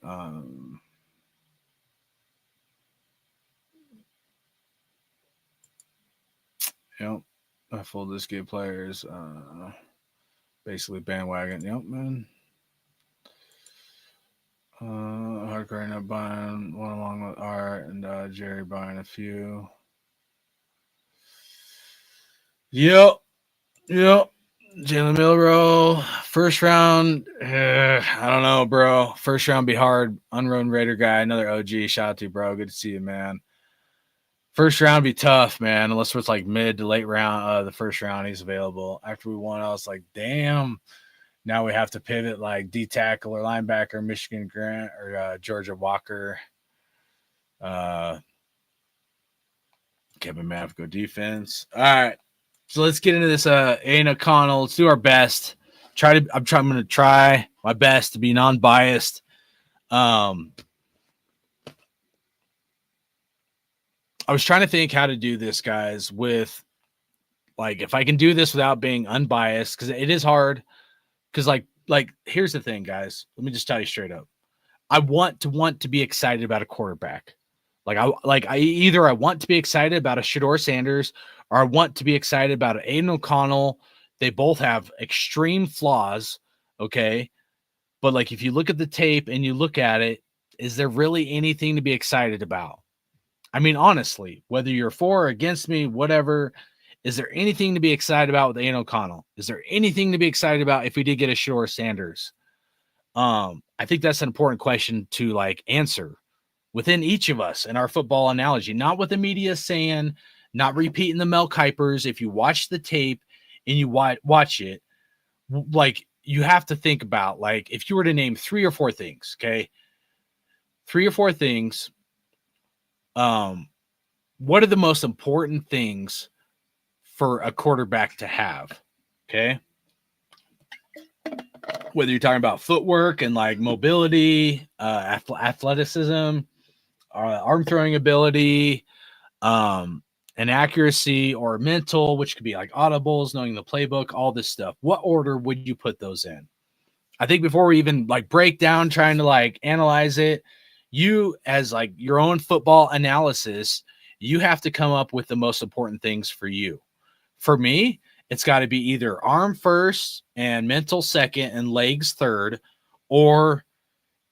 Yep, full disc players. Basically bandwagon. Yep, man. Hardcore not buying one along with Art and Jerry buying a few. Yep. Jalen Milrow, first round. I don't know, bro. First round be hard. Unrun Raider guy, another OG. Shout out to you, bro. Good to see you, man. First round be tough, man. Unless it's like mid to late round. The first round he's available. After we won, I was like, damn. Now we have to pivot like D tackle or linebacker, Michigan Grant or Georgia Walker. Kevin Mapp go defense. All right. So let's get into this Aiden O'Connell. Let's do our best. I'm going to try my best to be non-biased. I was trying to think how to do this, guys, with like if I can do this without being unbiased, because it is hard. Because like here's the thing, guys. Let me just tell you straight up. I want to be excited about a quarterback. I either I want to be excited about a Shedeur Sanders or I want to be excited about an Aiden O'Connell. They both have extreme flaws, okay? But like if you look at the tape and you look at it, is there really anything to be excited about? I mean, honestly, whether you're for or against me, whatever, is there anything to be excited about with Aiden O'Connell? Is there anything to be excited about if we did get a Shedeur Sanders? I think that's an important question to like answer within each of us in our football analogy, not what the media is saying, not repeating the Mel Kipers. If you watch the tape and you watch it, like you have to think about, like, if you were to name 3 or 4 things, okay? 3 or 4 things. What are the most important things for a quarterback to have? Okay. Whether you're talking about footwork and like mobility, athleticism, arm throwing ability, and accuracy, or mental, which could be like audibles, knowing the playbook, all this stuff. What order would you put those in? I think before we even like break down, trying to like analyze it, you as like your own football analysis, you have to come up with the most important things for you. For me, it's got to be either arm first and mental second and legs third, or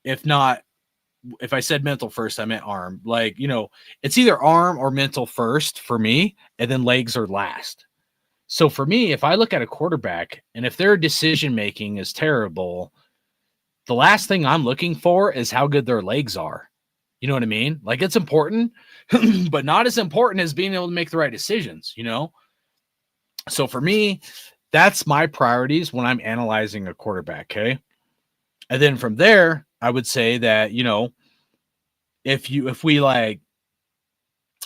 if not, if I said mental first, I meant arm. Like, you know, it's either arm or mental first for me, and then legs are last. So for me, if I look at a quarterback and if their decision making is terrible, the last thing I'm looking for is how good their legs are. You know what I mean? Like, it's important, but not as important as being able to make the right decisions, you know? So for me, that's my priorities when I'm analyzing a quarterback. Okay. And then from there, I would say that, you know, if we like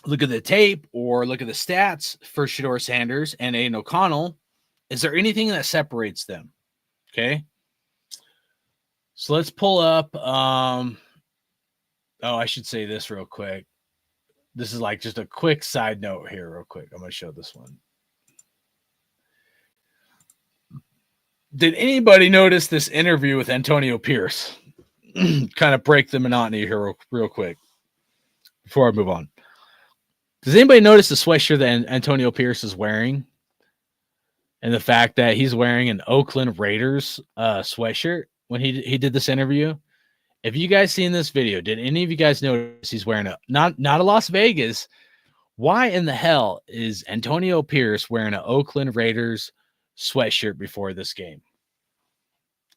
look at the tape or look at the stats for Shador Sanders and Aiden O'Connell, is there anything that separates them? Okay. So let's pull up. I should say this real quick. This is like just a quick side note here, real quick. I'm going to show this one. Did anybody notice this interview with Antonio Pierce? Kind of break the monotony here real quick before I move on. Does anybody notice the sweatshirt that Antonio Pierce is wearing? And the fact that he's wearing an Oakland Raiders sweatshirt when he did this interview? If you guys seen this video, did any of you guys notice he's wearing not a Las Vegas? Why in the hell is Antonio Pierce wearing an Oakland Raiders sweatshirt before this game?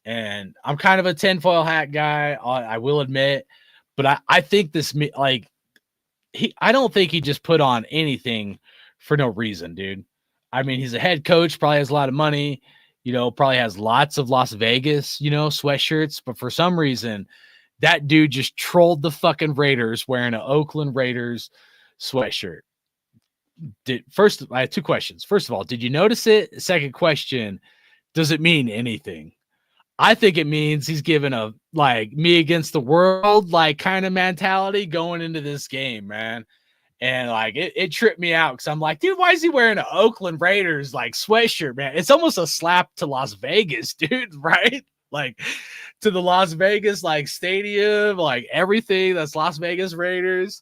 And I'm kind of a tinfoil hat guy, I will admit, but I think this, like, I don't think he just put on anything for no reason, dude. I mean, he's a head coach, probably has a lot of money, you know, probably has lots of Las Vegas, you know, sweatshirts, but for some reason, that dude just trolled the fucking Raiders wearing an Oakland Raiders sweatshirt. I have two questions. First of all, did you notice it? Second question, does it mean anything? I think it means he's given a like me against the world like kind of mentality going into this game, man. And like it tripped me out because I'm like, dude, why is he wearing an Oakland Raiders like sweatshirt, man? It's almost a slap to Las Vegas, dude, right? Like to the Las Vegas like stadium, like everything that's Las Vegas Raiders.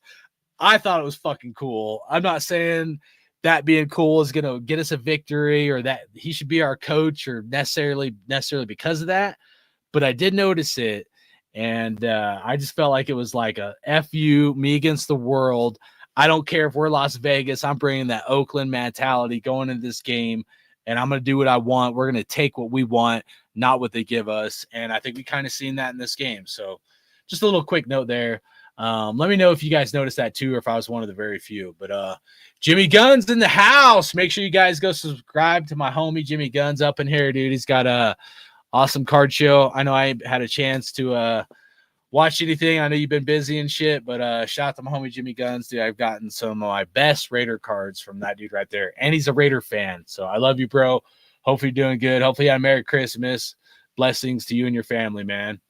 I thought it was fucking cool. I'm not saying that being cool is going to get us a victory or that he should be our coach or necessarily because of that. But I did notice it. And I just felt like it was like a F you, me against the world. I don't care if we're Las Vegas. I'm bringing that Oakland mentality going into this game. And I'm going to do what I want. We're going to take what we want, not what they give us. And I think we kind of seen that in this game. So just a little quick note there. Let me know if you guys noticed that too, or if I was one of the very few. But Jimmy Guns in the house. Make sure you guys go subscribe to my homie Jimmy Guns up in here, dude. He's got a awesome card show. I know I ain't had a chance to watch anything. I know you've been busy and shit, but shout out to my homie Jimmy Guns, dude. I've gotten some of my best Raider cards from that dude right there, and he's a Raider fan. So I love you, bro. Hopefully you're doing good. Hopefully you had a Merry Christmas. Blessings to you and your family, man.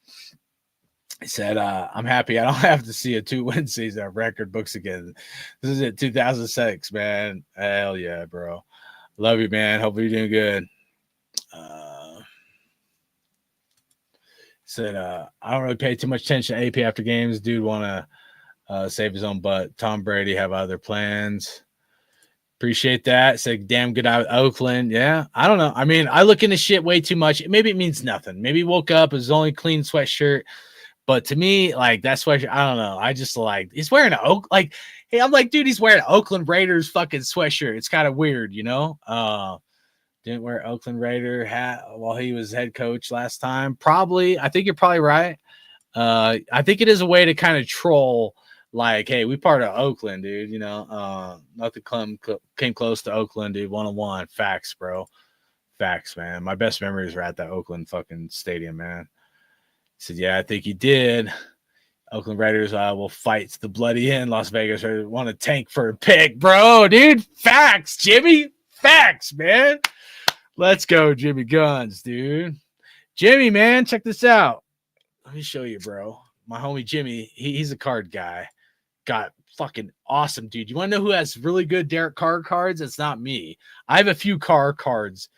He said, I'm happy I don't have to see a 2-win season of record books again. This is it, 2006, man. Hell yeah, bro. Love you, man. Hope you're doing good. Said, I don't really pay too much attention to AP after games. Dude want to save his own butt. Tom Brady have other plans. Appreciate that. Said, damn good out Oakland. Yeah, I don't know. I mean, I look into shit way too much. Maybe it means nothing. Maybe he woke up, his only clean sweatshirt. But to me, like that's why I don't know. I just like he's wearing hey, I'm like, dude, he's wearing an Oakland Raiders fucking sweatshirt. It's kind of weird, you know. Didn't wear Oakland Raider hat while he was head coach last time. Probably, I think you're probably right. I think it is a way to kind of troll, like, hey, we part of Oakland, dude. You know, nothing came close to Oakland, dude. 101 facts, bro. Facts, man. My best memories are at that Oakland fucking stadium, man. He said, yeah, I think he did. Oakland Raiders will fight to the bloody end. Las Vegas Raiders want to tank for a pick, bro, dude. Facts, Jimmy. Facts, man. Let's go, Jimmy Guns, dude. Jimmy, man, check this out. Let me show you, bro. My homie Jimmy, he's a card guy. Got fucking awesome, dude. You want to know who has really good Derek Carr cards? It's not me. I have a few Carr cards.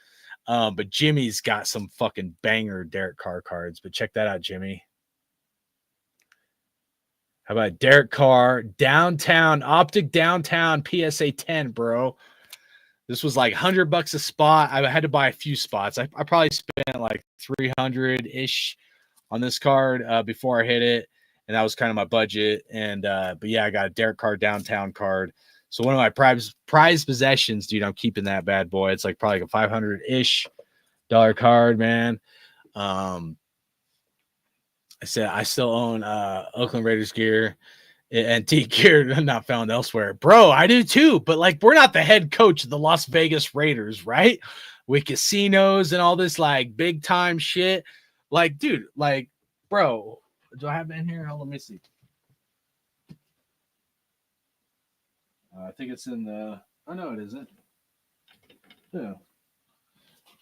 But Jimmy's got some fucking banger Derek Carr cards. But check that out, Jimmy. How about Derek Carr, downtown, optic downtown PSA 10, bro? This was like $100 a spot. I had to buy a few spots. I probably spent like 300-ish on this card before I hit it. and that was kind of my budget. And but yeah, I got a Derek Carr downtown card. So one of my prize possessions, dude. I'm keeping that bad boy. It's like probably like a $500-ish card, man. I said I still own Oakland Raiders gear, antique gear not found elsewhere. Bro, I do too, but like we're not the head coach of the Las Vegas Raiders, right? With casinos and all this like big time shit. Like, dude, like, bro, do I have it in here? Hold on, let me see. I think it's in the. Oh no, it isn't. Yeah.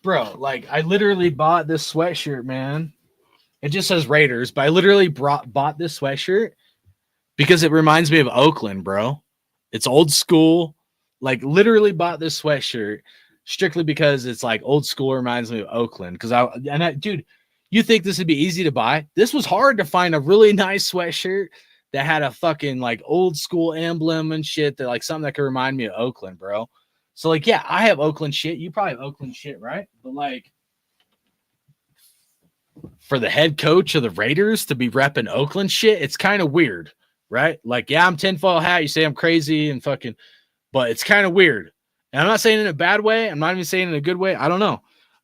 Bro, like I literally bought this sweatshirt, man. It just says Raiders, but I literally bought this sweatshirt because it reminds me of Oakland, bro. It's old school. Like literally bought this sweatshirt strictly because it's like old school, reminds me of Oakland. Dude, you think this would be easy to buy? This was hard to find a really nice sweatshirt that had a fucking like old school emblem and shit, that like something that could remind me of Oakland, bro. So like, yeah, I have Oakland shit. You probably have Oakland shit, right? But like, for the head coach of the Raiders to be repping Oakland shit, it's kind of weird, right? Like, yeah, I'm tinfoil hat. You say I'm crazy and fucking, but it's kind of weird. And I'm not saying it in a bad way. I'm not even saying it in a good way. I don't know.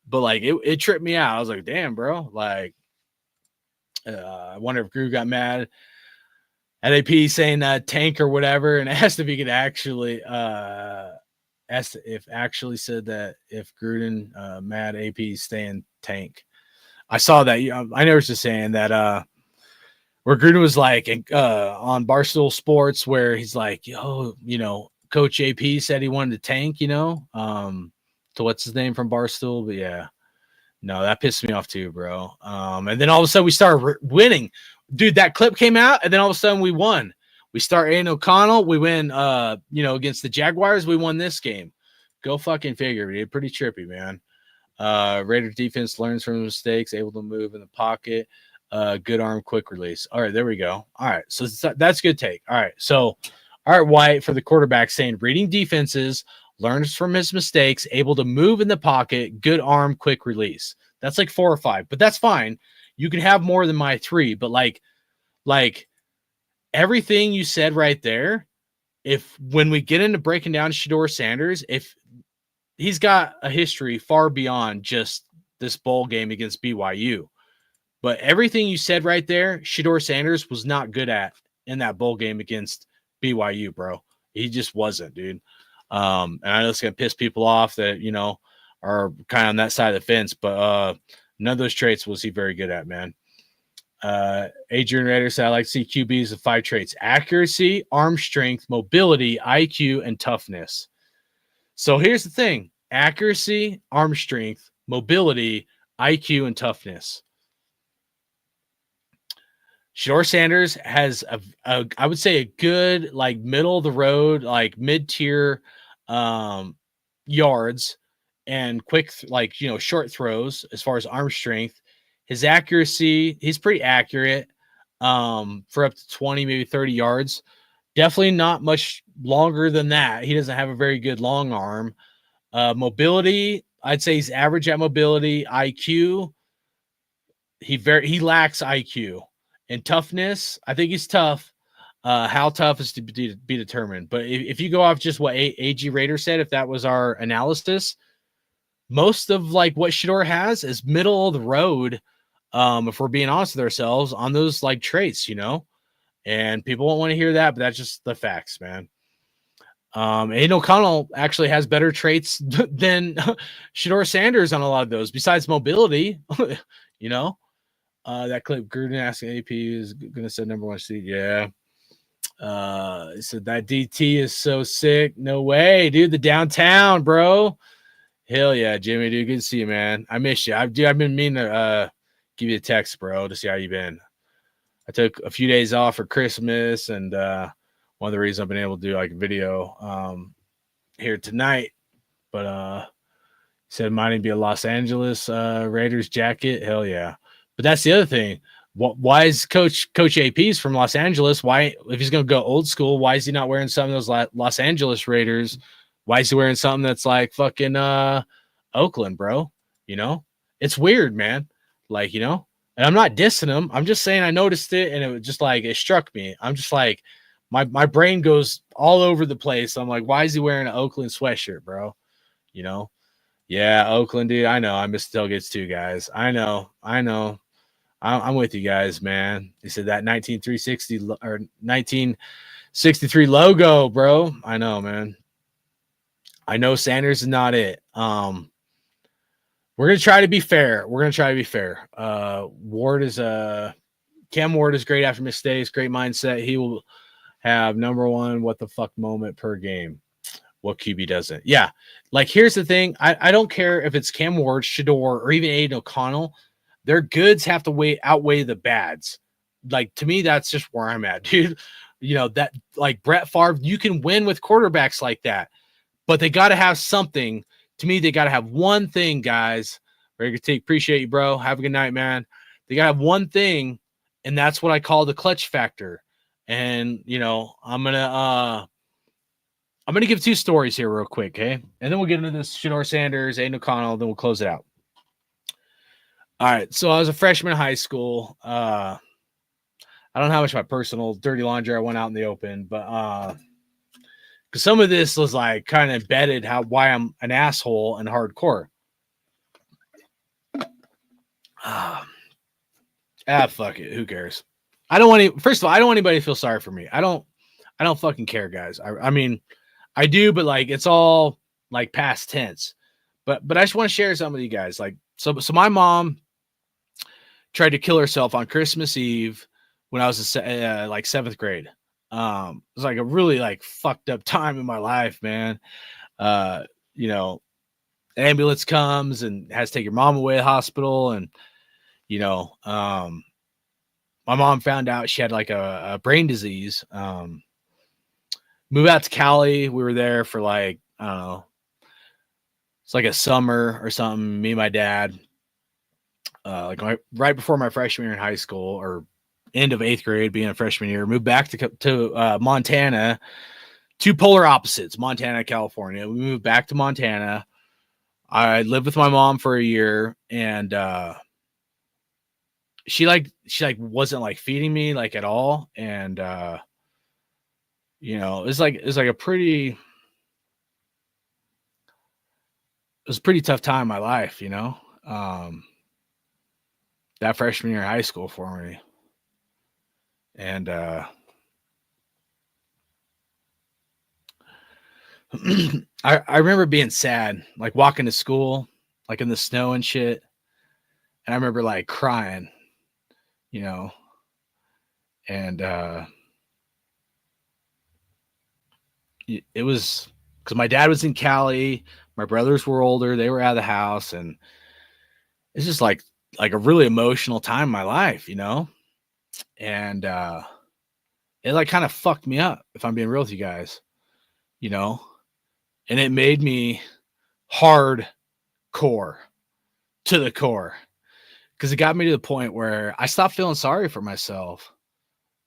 But like, it tripped me out. I was like, damn, bro. Like, I wonder if Drew got mad at AP saying tank or whatever, and asked if he could actually asked if actually said that if Gruden mad AP staying tank. I saw that. I know it's just saying that where Gruden was like on Barstool Sports, where he's like, yo, Coach AP said he wanted to tank, to what's his name from Barstool. But yeah, no, that pissed me off too, bro. And then all of a sudden we started winning. Dude, that clip came out, and then all of a sudden we won. We start Aiden O'Connell. We win, against the Jaguars. We won this game. Go fucking figure, dude. Pretty trippy, man. Raider defense learns from mistakes, able to move in the pocket. Good arm, quick release. All right, there we go. All right, so that's a good take. All right, so White for the quarterback saying reading defenses, learns from his mistakes, able to move in the pocket, good arm, quick release. That's like 4 or 5, but that's fine. You can have more than my 3, but like everything you said right there, when we get into breaking down Shedeur Sanders, if he's got a history far beyond just this bowl game against BYU. But everything you said right there, Shedeur Sanders was not good at in that bowl game against BYU, bro. He just wasn't, dude. And I know it's going to piss people off that, are kind of on that side of the fence, but none of those traits was he very good at, man. Adrian Rader said, I like to see QBs of 5 traits: accuracy, arm strength, mobility, IQ, and toughness. So here's the thing: accuracy, arm strength, mobility, IQ, and toughness. Shedeur Sanders has I would say a good, like, middle of the road, like mid-tier yards and quick, short throws as far as arm strength. His accuracy, he's pretty accurate for up to 20, maybe 30 yards. Definitely not much longer than that. He doesn't have a very good long arm. Mobility, I'd say he's average at mobility. IQ, he lacks IQ. And toughness, I think he's tough. How tough is to be determined. But if you go off just what AG Raider said, if that was our analysis, most of like what Shedeur has is middle of the road. If we're being honest with ourselves on those like traits, and people won't want to hear that, but that's just the facts, man. Aiden O'Connell actually has better traits than Shedeur Sanders on a lot of those, besides mobility, that clip, Gruden asking AP is going to set number 1 seed. Yeah. He said that DT is so sick. No way, dude. The downtown, bro. Hell yeah, Jimmy, dude. Good to see you, man. I miss you. I've been meaning to give you a text, bro, to see how you been. I took a few days off for Christmas, and one of the reasons I've been able to do like a video here tonight. But he said mine would be a Los Angeles Raiders jacket. Hell yeah. But that's the other thing. Why is Coach AP's from Los Angeles? Why, if he's going to go old school, why is he not wearing some of those Los Angeles Raiders? Why is he wearing something that's like fucking Oakland, bro? It's weird, man. Like, And I'm not dissing them. I'm just saying I noticed it and it was just like it struck me. I'm just like my brain goes all over the place. I'm like, why is he wearing an Oakland sweatshirt, bro? You know? Yeah, Oakland, dude. I know. I miss tailgates too, guys. I know. I'm with you guys, man. They said that 19360 or 1963 logo, bro. I know, man. I know Sanders is not it. We're gonna try to be fair. Ward is Cam Ward is great after mistakes, great mindset. He will have number one what the fuck moment per game. What QB doesn't? Yeah. Like here's the thing. I don't care if it's Cam Ward, Shador, or even Aiden O'Connell. Their goods have to outweigh the bads. Like to me, that's just where I'm at, dude. You know, that like Brett Favre, you can win with quarterbacks like that, but they got to have something. To me, they got to have one thing, guys. Ready to appreciate you, bro. Have a good night, man. They got to have one thing, and that's what I call the clutch factor. And you know, I'm gonna give two stories here real quick, okay? And then we'll get into this Shador Sanders, Aiden O'Connell, then we'll close it out. All right, so I was a freshman in high school. I don't know how much of my personal dirty laundry I went out in the open, but because some of this was like kind of embedded why I'm an asshole and hardcore. Fuck it. Who cares? I don't want to. First of all, I don't want anybody to feel sorry for me. I don't fucking care, guys. I mean, I do, but like it's all like past tense. But I just want to share some with you guys. Like, so my mom tried to kill herself on Christmas Eve when I was like 7th grade. It was like a really like fucked up time in my life, man. You know, ambulance comes and has to take your mom away to the hospital, and you know, my mom found out she had like a brain disease. Moved out to Cali. We were there for like, I don't know, it's like a summer or something. Me and my dad, right before my freshman year in high school, or end of 8th grade, being a freshman year, moved back to Montana. Two polar opposites, Montana, California. We moved back to Montana. I lived with my mom for a year, and she wasn't like feeding me like at all, and you know, it was a pretty tough time in my life, you know. That freshman year in high school for me, and I remember being sad, like walking to school, like in the snow and shit, and I remember like crying, you know, and it was because my dad was in Cali, my brothers were older, they were out of the house, and it's just like a really emotional time in my life, you know, and it like kind of fucked me up, if I'm being real with you guys, you know, and it made me hardcore to the core, because it got me to the point where I stopped feeling sorry for myself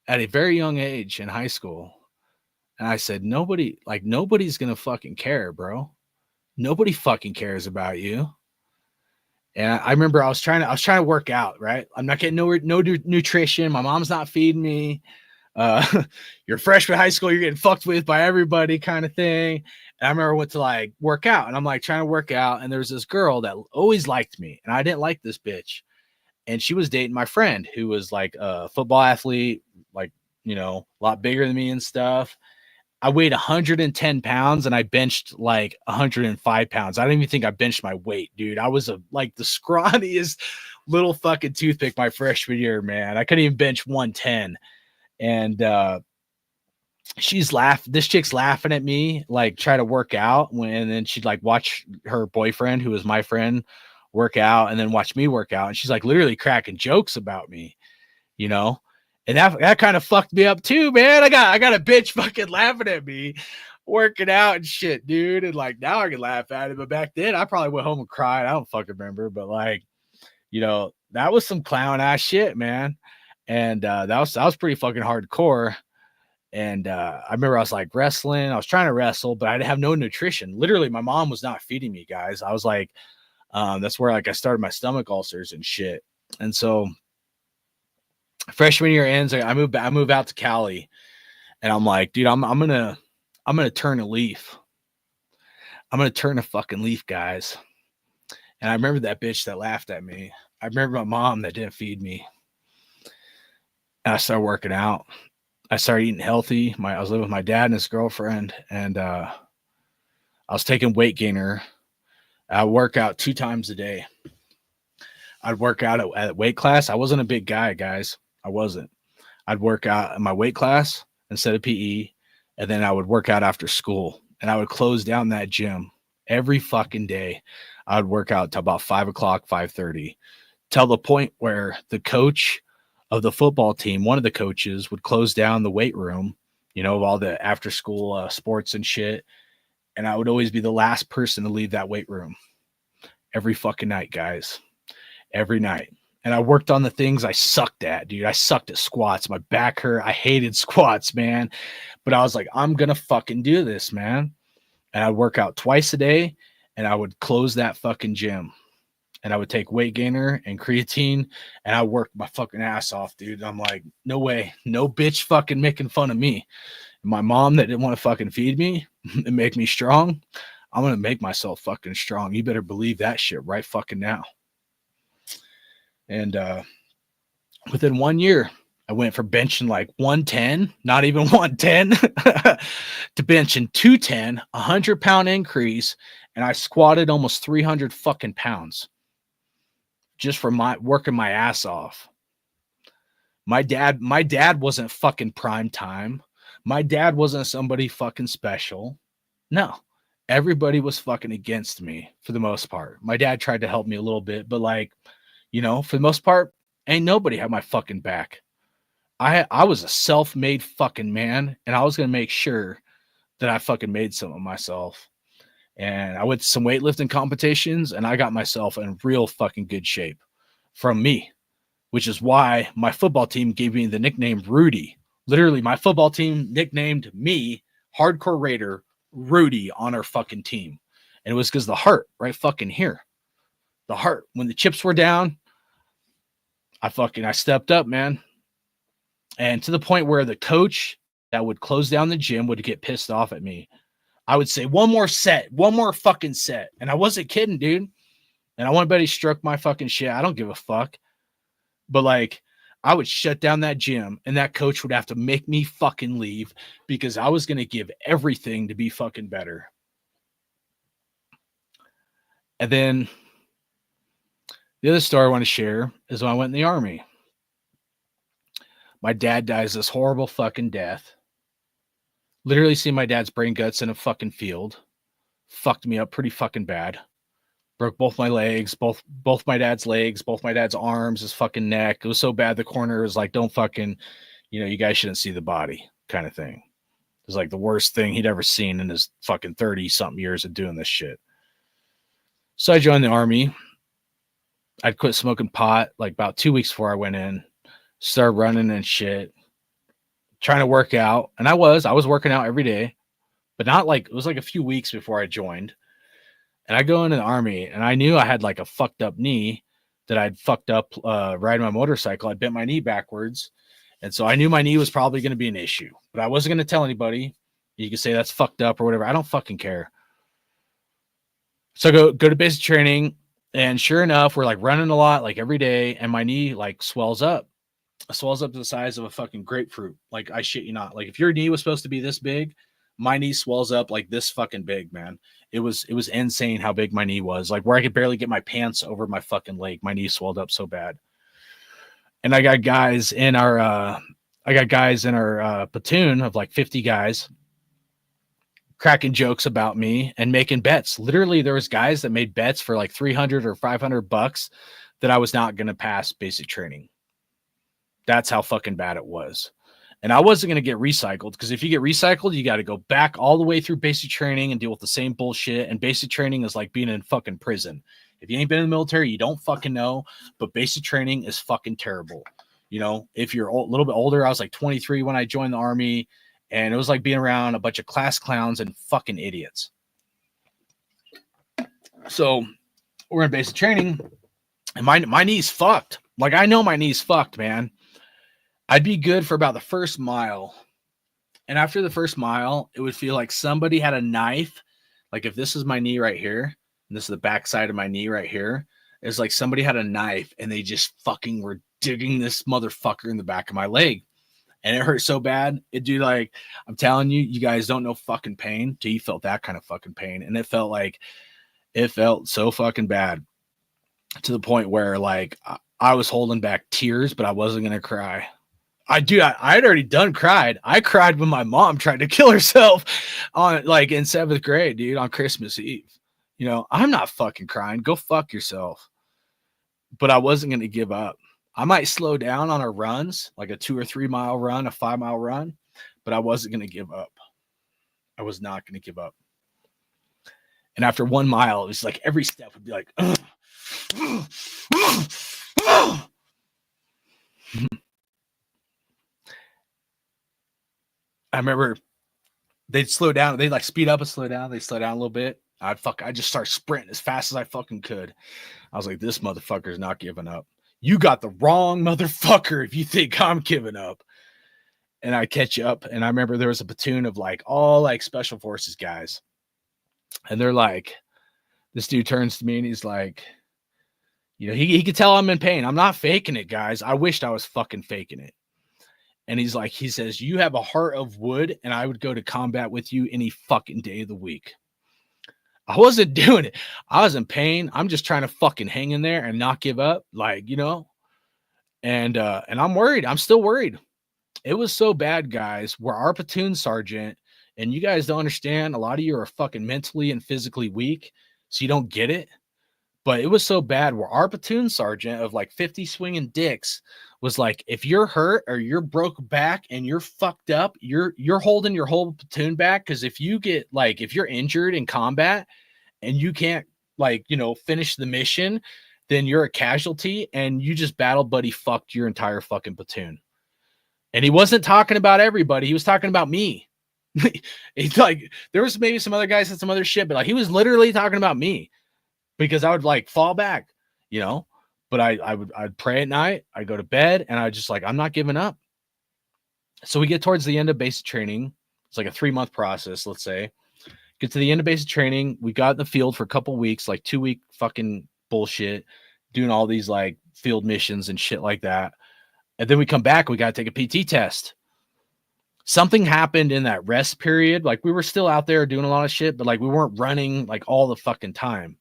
at a very young age in high school. And I said, nobody's going to fucking care, bro. Nobody fucking cares about you. And I remember I was trying to work out, right? I'm not getting no nutrition. My mom's not feeding me. You're a freshman in high school, you're getting fucked with by everybody kind of thing. And I remember I went to like work out, and I'm like trying to work out. And there was this girl that always liked me, and I didn't like this bitch. And she was dating my friend, who was like a football athlete, like, you know, a lot bigger than me and stuff. I weighed 110 pounds and I benched like 105 pounds. I don't even think I benched my weight, dude. I was like the scrawniest little fucking toothpick my freshman year, man. I couldn't even bench 110. And this chick's laughing at me, like try to work out, and then she'd like watch her boyfriend, who was my friend, work out, and then watch me work out. And she's like literally cracking jokes about me, you know? And that kind of fucked me up too, man. I got a bitch fucking laughing at me working out and shit, dude. And like now I can laugh at it, but back then I probably went home and cried. I don't fucking remember, but like, you know, that was some clown ass shit, man. And that was pretty fucking hardcore. And I remember I was like wrestling. I was trying to wrestle, but I didn't have no nutrition. Literally, my mom was not feeding me, guys. I was like, that's where like I started my stomach ulcers and shit. And so Freshman year ends. I move out to Cali, and I'm like, dude, I'm gonna turn a leaf. I'm gonna turn a fucking leaf, guys. And I remember that bitch that laughed at me. I remember my mom that didn't feed me. And I started working out. I started eating healthy. I was living with my dad and his girlfriend, and I was taking weight gainer. I work out 2 times a day. I'd work out at weight class. I wasn't a big guy, guys. I wasn't. I'd work out in my weight class instead of PE, and then I would work out after school, and I would close down that gym every fucking day. I would work out till about 5:00, 5:30, till the point where the coach of the football team, one of the coaches, would close down the weight room, of all the after school sports and shit. And I would always be the last person to leave that weight room every fucking night, guys. Every night. And I worked on the things I sucked at, dude. I sucked at squats. My back hurt. I hated squats, man. But I was like, I'm going to fucking do this, man. And I'd work out twice a day, and I would close that fucking gym. And I would take weight gainer and creatine, and I worked my fucking ass off, dude. I'm like, no way. No bitch fucking making fun of me. And my mom that didn't want to fucking feed me and make me strong, I'm going to make myself fucking strong. You better believe that shit right fucking now. And within 1 year, I went from benching like 110, not even 110, to benching 210, 100-pound increase, and I squatted almost 300 fucking pounds just from my working my ass off. My dad wasn't fucking prime time. My dad wasn't somebody fucking special. No. Everybody was fucking against me for the most part. My dad tried to help me a little bit, but for the most part, ain't nobody had my fucking back. I was a self-made fucking man, and I was going to make sure that I fucking made some of myself. And I went to some weightlifting competitions, and I got myself in real fucking good shape from me, which is why my football team gave me the nickname Rudy. Literally, my football team nicknamed me, Hardcore Raider, Rudy, on our fucking team. And it was because the heart right fucking here. The heart. When the chips were down, I stepped up, man. And to the point where the coach that would close down the gym would get pissed off at me. I would say, one more fucking set. And I wasn't kidding, dude. And I want to bet he struck my fucking shit. I don't give a fuck. But I would shut down that gym, and that coach would have to make me fucking leave because I was going to give everything to be fucking better. And then the other story I want to share is when I went in the Army. My dad dies this horrible fucking death. Literally see my dad's brain guts in a fucking field. Fucked me up pretty fucking bad. Broke both my legs, both my dad's legs, both my dad's arms, his fucking neck. It was so bad the coroner was like, don't fucking, you guys shouldn't see the body kind of thing. It was like the worst thing he'd ever seen in his fucking 30-something years of doing this shit. So I joined the Army. I'd quit smoking pot like about 2 weeks before I went in. Started running and shit. Trying to work out. And I was working out every day. But not it was like a few weeks before I joined. And I go into the Army, and I knew I had like a fucked up knee that I'd fucked up riding my motorcycle. I bent my knee backwards. And so I knew my knee was probably going to be an issue. But I wasn't going to tell anybody. You could say that's fucked up or whatever. I don't fucking care. So I go to basic training, and sure enough, we're running a lot every day, and my knee swells up. It swells up to the size of a fucking grapefruit. I shit you not. If your knee was supposed to be this big, my knee swells up like this fucking big, man. It was insane how big my knee was. Where I could barely get my pants over my fucking leg. My knee swelled up so bad. And I got guys in our platoon of 50 guys cracking jokes about me and making bets. Literally, there was guys that made bets for $300 or $500 that I was not going to pass basic training. That's how fucking bad it was. And I wasn't going to get recycled, because if you get recycled, you got to go back all the way through basic training and deal with the same bullshit. And basic training is like being in fucking prison. If you ain't been in the military, you don't fucking know. But basic training is fucking terrible. If you're a little bit older, I was 23 when I joined the Army. And it was like being around a bunch of class clowns and fucking idiots. So we're in basic training, and my knee's fucked. I know my knee's fucked, man. I'd be good for about the first mile. And after the first mile, it would feel like somebody had a knife. Like if this is my knee right here, and this is the back side of my knee right here, it's like somebody had a knife and they just fucking were digging this motherfucker in the back of my leg. And it hurt so bad. It do like, I'm telling you, you guys don't know fucking pain till you felt that kind of fucking pain. And it felt so fucking bad to the point where like I was holding back tears, but I wasn't going to cry. I'd already done cried. I cried when my mom tried to kill herself on like in 7th grade, dude, on Christmas Eve. You know, I'm not fucking crying. Go fuck yourself. But I wasn't going to give up. I might slow down on our runs, like a 2 or 3 mile run, a 5 mile run, but I wasn't going to give up. I was not going to give up. And after 1 mile, it was like every step would be like, I remember they'd slow down. They'd like speed up and slow down. They slow down a little bit. I just start sprinting as fast as I fucking could. I was like, this motherfucker's not giving up. You got the wrong motherfucker if you think I'm giving up. And I catch up. And I remember there was a platoon of like all like special forces guys. And they're like, this dude turns to me and he's like, you know, he could tell I'm in pain. I'm not faking it, guys. I wished I was fucking faking it. And he's like, he says, you have a heart of wood and I would go to combat with you any fucking day of the week. I wasn't doing it. I was in pain. I'm just trying to fucking hang in there and not give up. Like, you know, and I'm worried. I'm still worried. It was so bad, guys, where our platoon sergeant, and you guys don't understand, a lot of you are fucking mentally and physically weak, so you don't get it. But it was so bad where our platoon sergeant of like 50 swinging dicks was like, if you're hurt or you're broke back and you're fucked up, you're holding your whole platoon back. Cause if you get like, if you're injured in combat and you can't like, you know, finish the mission, then you're a casualty and you just battle buddy fucked your entire fucking platoon. And he wasn't talking about everybody. He was talking about me. He's like, there was maybe some other guys and some other shit, but like, he was literally talking about me because I would like fall back, you know, but I'd pray at night. I go to bed and I just like, I'm not giving up. So we get towards the end of basic training. It's like a 3-month process. Let's say get to the end of basic training. We got in the field for a couple weeks, like 2-week fucking bullshit, doing all these like field missions and shit like that. And then we come back, we got to take a PT test. Something happened in that rest period. Like we were still out there doing a lot of shit, but like we weren't running like all the fucking time.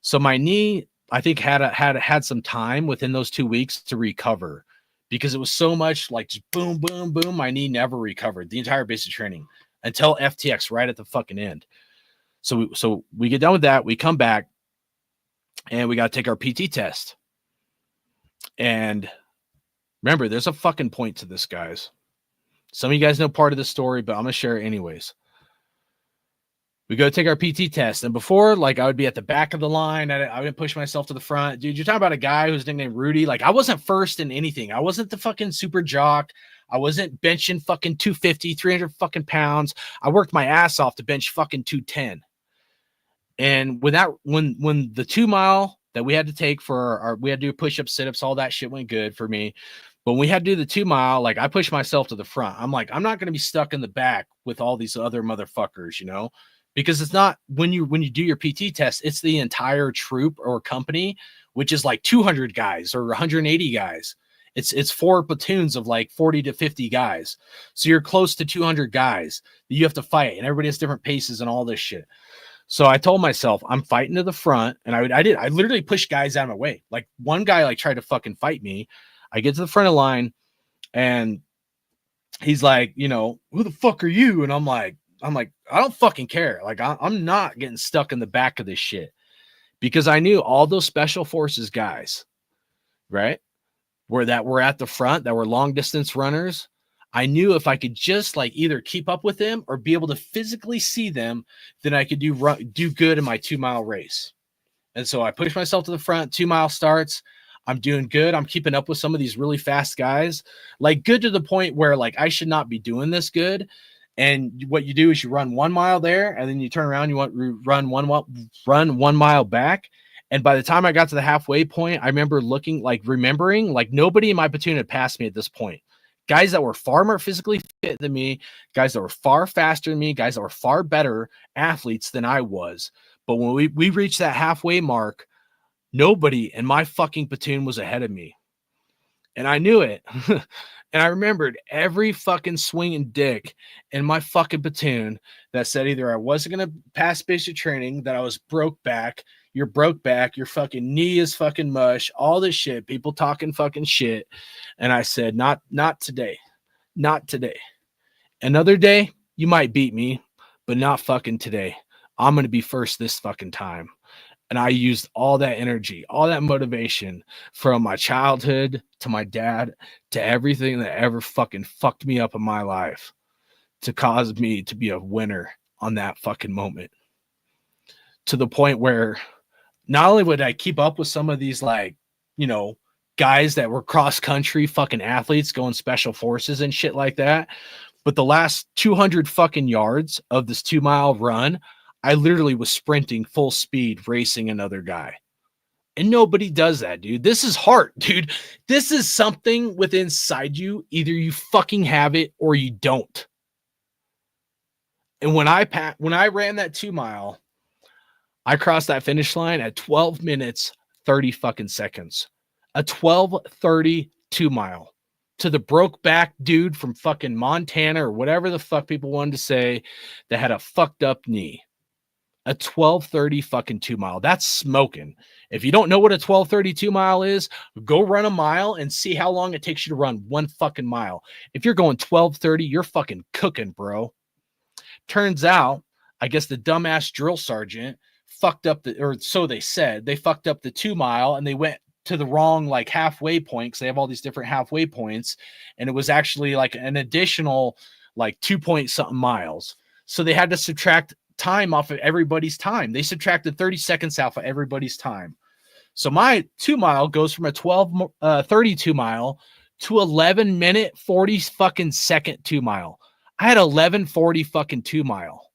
So my knee, I think had some time within those 2 weeks to recover because it was so much like just boom, boom, boom. My knee never recovered the entire basic training until FTX right at the fucking end. So we get done with that. We come back and we got to take our PT test. And remember, there's a fucking point to this, guys. Some of you guys know part of the story, but I'm going to share it anyways. We go take our PT test. And before, like, I would be at the back of the line. I would push myself to the front. Dude, you're talking about a guy who's nicknamed Rudy. Like, I wasn't first in anything. I wasn't the fucking super jock. I wasn't benching fucking 250, 300 fucking pounds. I worked my ass off to bench fucking 210. And when the 2 mile that we had to take for our we had to do push-ups, sit-ups, all that shit went good for me. But when we had to do the 2 mile, like I pushed myself to the front. I'm like, I'm not going to be stuck in the back with all these other motherfuckers, you know, because it's not when you do your PT test, it's the entire troop or company, which is like 200 guys or 180 guys. It's 4 platoons of like 40 to 50 guys. So you're close to 200 guys that you have to fight, and everybody has different paces and all this shit. So I told myself I'm fighting to the front, and I literally pushed guys out of my way. Like one guy like tried to fucking fight me. I get to the front of the line and he's like, you know, who the fuck are you? And I'm like, I don't fucking care. Like I'm not getting stuck in the back of this shit because I knew all those special forces guys, right? Were at the front that were long distance runners. I knew if I could just like either keep up with them or be able to physically see them, then I could do good in my 2 mile race. And so I pushed myself to the front. 2 mile starts. I'm doing good. I'm keeping up with some of these really fast guys, like good to the point where like I should not be doing this good. And what you do is you run 1 mile there and then you turn around, run 1 mile back. And by the time I got to the halfway point, I remember remembering like nobody in my platoon had passed me at this point. guys that were far more physically fit than me, guys that were far faster than me, guys that were far better athletes than I was. But when we reached that halfway mark, nobody in my fucking platoon was ahead of me. And I knew it. And I remembered every fucking swinging dick in my fucking platoon that said either I wasn't going to pass basic training, that I was broke back, you're broke back, your fucking knee is fucking mush, all this shit, people talking fucking shit. And I said, not today. Not today. Another day, you might beat me, but not fucking today. I'm going to be first this fucking time. And I used all that energy, all that motivation from my childhood to my dad to everything that ever fucking fucked me up in my life to cause me to be a winner on that fucking moment. To the point where not only would I keep up with some of these, like, you know, guys that were cross country fucking athletes going special forces and shit like that, but the last 200 fucking yards of this 2-mile run, I literally was sprinting full speed, racing another guy. And nobody does that, dude. This is heart, dude. This is something within inside you. Either you fucking have it or you don't. And when I ran that 2-mile, I crossed that finish line at 12 minutes, 30 fucking seconds. A 12:30 2-mile. To the broke back dude from fucking Montana or whatever the fuck people wanted to say that had a fucked up knee. A 12:30 fucking 2-mile. That's smoking. If you don't know what a 12:30 2-mile is, go run a mile and see how long it takes you to run one fucking mile. If you're going 12:30, you're fucking cooking, bro. Turns out, I guess the dumbass drill sergeant fucked up or so they said, they fucked up the 2-mile and they went to the wrong like halfway point because they have all these different halfway points. And it was actually like an additional like 2 point something miles. So they had to subtract time off of everybody's time. They subtracted 30 seconds off of everybody's time. So my 2-mile goes from a 32 mile to 11 minute 40 fucking second 2-mile. I had 11:40 fucking 2-mile,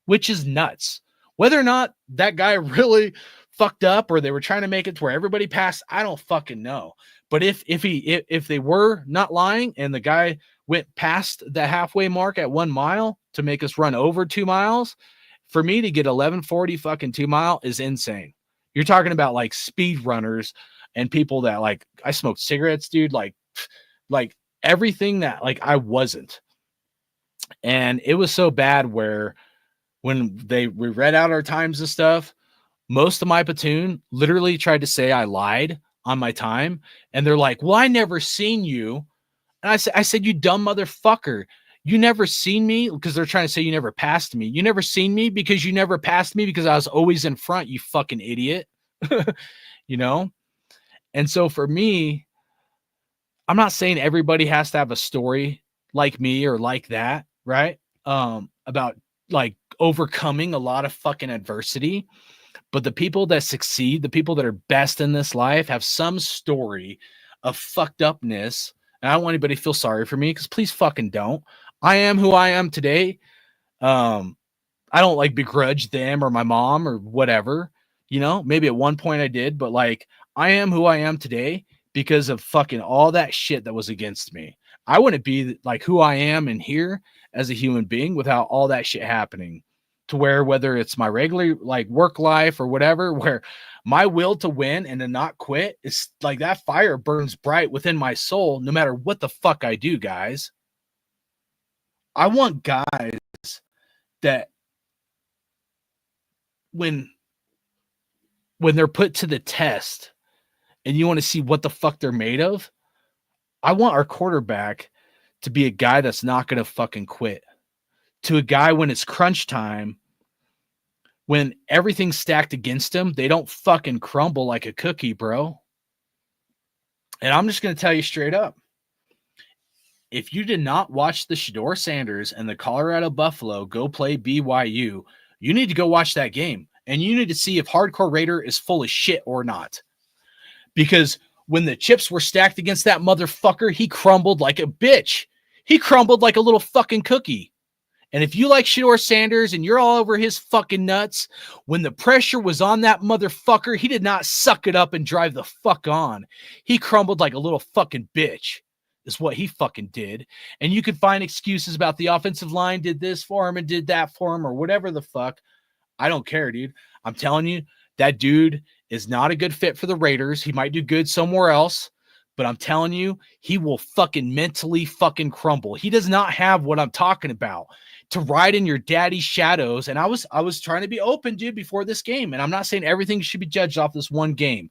which is nuts. Whether or not that guy really fucked up or they were trying to make it to where everybody passed, I don't fucking know. But if they were not lying and the guy went past the halfway mark at 1 mile to make us run over 2 miles, for me to get 11:40 fucking 2-mile is insane. You're talking about like speed runners and people that like, I smoked cigarettes, dude, like everything that like I wasn't. And it was so bad where when we read out our times and stuff, most of my platoon literally tried to say I lied on my time. And they're like, well, I never seen you. And I said, you dumb motherfucker. You never seen me because they're trying to say you never passed me. You never seen me because you never passed me because I was always in front, you fucking idiot. You know? And so for me, I'm not saying everybody has to have a story like me or like that, right? About like overcoming a lot of fucking adversity. But the people that succeed, the people that are best in this life have some story of fucked upness. And I don't want anybody to feel sorry for me because please fucking don't. I am who I am today. I don't like begrudge them or my mom or whatever, you know, maybe at one point I did, but like I am who I am today because of fucking all that shit that was against me. I wouldn't be like who I am in here as a human being without all that shit happening, to where whether it's my regular like work life or whatever, where my will to win and to not quit is like that fire burns bright within my soul no matter what the fuck I do, guys. I want guys that when they're put to the test and you want to see what the fuck they're made of, I want our quarterback to be a guy that's not going to fucking quit. To a guy when it's crunch time, when everything's stacked against him, they don't fucking crumble like a cookie, bro. And I'm just going to tell you straight up. If you did not watch the Shedeur Sanders and the Colorado Buffalo go play BYU, you need to go watch that game. And you need to see if Hardcore Raider is full of shit or not. Because when the chips were stacked against that motherfucker, he crumbled like a bitch. He crumbled like a little fucking cookie. And if you like Shedeur Sanders and you're all over his fucking nuts, when the pressure was on that motherfucker, he did not suck it up and drive the fuck on. He crumbled like a little fucking bitch. is what he fucking did. And you could find excuses about the offensive line did this for him and did that for him or whatever the fuck. I don't care, dude. I'm telling you, that dude is not a good fit for the Raiders. He might do good somewhere else, but I'm telling you, he will fucking mentally fucking crumble. He does not have what I'm talking about to ride in your daddy's shadows. And I was trying to be open, dude, before this game. And I'm not saying everything should be judged off this one game.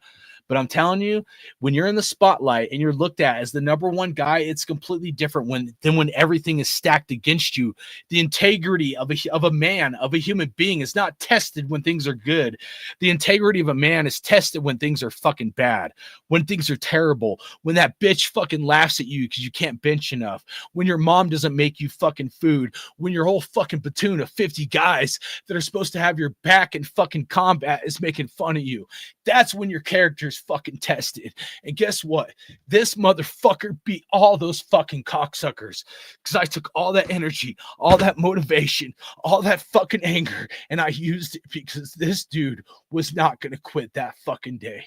But I'm telling you, when you're in the spotlight and you're looked at as the number one guy, it's completely different than when everything is stacked against you. The integrity of a man, of a human being, is not tested when things are good. The integrity of a man is tested when things are fucking bad, when things are terrible, when that bitch fucking laughs at you because you can't bench enough, when your mom doesn't make you fucking food, when your whole fucking platoon of 50 guys that are supposed to have your back in fucking combat is making fun of you. That's when your character's fucking tested. And guess what? This motherfucker beat all those fucking cocksuckers because I took all that energy, all that motivation, all that fucking anger, and I used it because this dude was not going to quit that fucking day.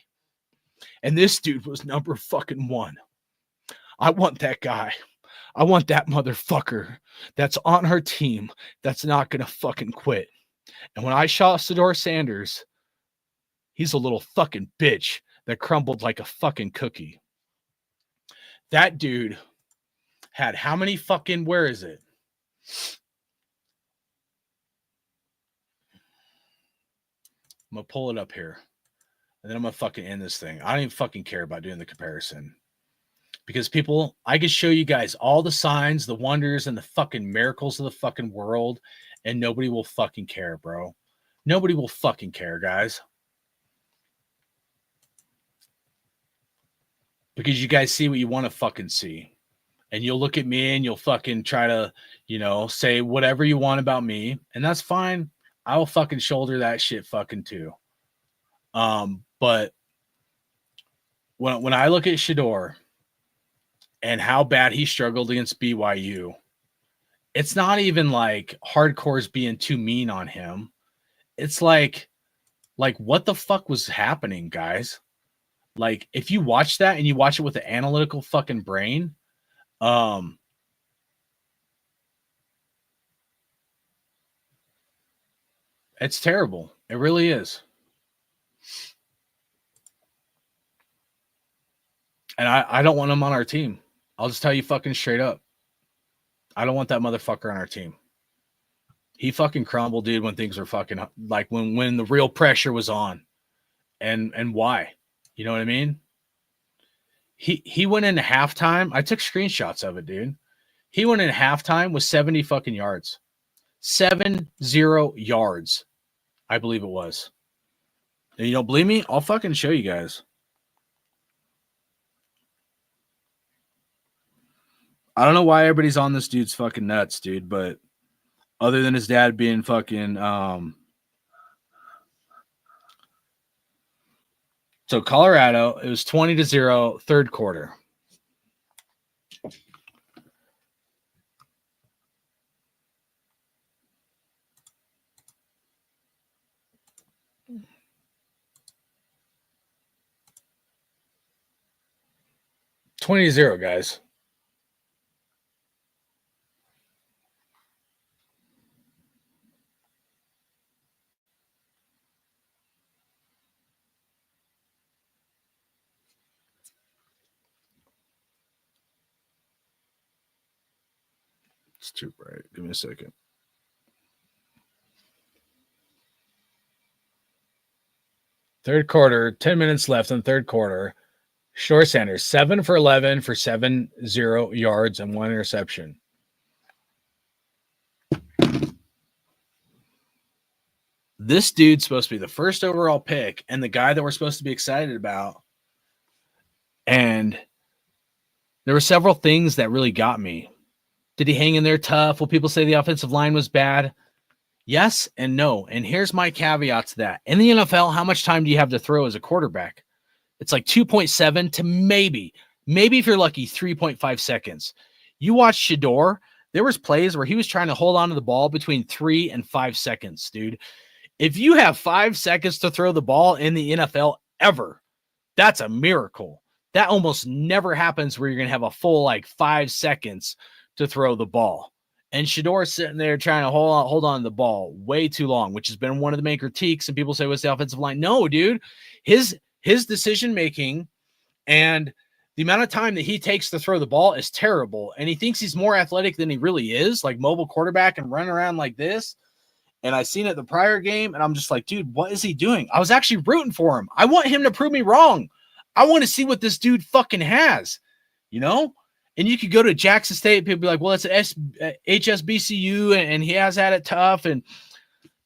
And this dude was number fucking one. I want that guy. I want that motherfucker that's on her team that's not going to fucking quit. And when I saw Shedeur Sanders, he's a little fucking bitch that crumbled like a fucking cookie. That dude had how many fucking, where is it? I'm going to pull it up here. And then I'm going to fucking end this thing. I don't even fucking care about doing the comparison. Because people, I can show you guys all the signs, the wonders, and the fucking miracles of the fucking world, and nobody will fucking care, bro. Nobody will fucking care, guys. Because you guys see what you want to fucking see. And you'll look at me and you'll fucking try to, say whatever you want about me. And that's fine. I will fucking shoulder that shit fucking too. But when I look at Shedeur and how bad he struggled against BYU, it's not even like hardcore's being too mean on him. It's like what the fuck was happening, guys? Like, if you watch that and you watch it with an analytical fucking brain, it's terrible. It really is. And I don't want him on our team. I'll just tell you fucking straight up. I don't want that motherfucker on our team. He fucking crumbled, dude, when things were fucking, like when the real pressure was on. And why? You know what I mean? He went into halftime. I took screenshots of it, dude. He went in halftime with 70 fucking yards. 70 yards, I believe it was. And you don't believe me? I'll fucking show you guys. I don't know why everybody's on this dude's fucking nuts, dude, but other than his dad being fucking so Colorado, it was 20-0, third quarter. $20-0, guys. It's too bright. Give me a second. Third quarter, 10 minutes left in third quarter. Shedeur Sanders, 7 for 11 for 70 yards and 1 interception. This dude's supposed to be the first overall pick and the guy that we're supposed to be excited about. And there were several things that really got me. Did he hang in there tough? Will people say the offensive line was bad? Yes and no. And here's my caveat to that. In the NFL, how much time do you have to throw as a quarterback? It's like 2.7 to maybe if you're lucky, 3.5 seconds. You watch Shedeur, there was plays where he was trying to hold on to the ball between 3 and 5 seconds, dude. If you have 5 seconds to throw the ball in the NFL ever, that's a miracle. That almost never happens where you're going to have a full like 5 seconds to throw the ball. And Shador's sitting there trying to hold on to the ball way too long, which has been one of the main critiques. And people say, what's the offensive line? No, dude. His decision making and the amount of time that he takes to throw the ball is terrible. And he thinks he's more athletic than he really is, like mobile quarterback and running around like this. And I seen it the prior game, and I'm just like, dude, what is he doing? I was actually rooting for him. I want him to prove me wrong. I want to see what this dude fucking has, you know? And you could go to Jackson State, people be like, well, it's an HSBCU, and he has had it tough. And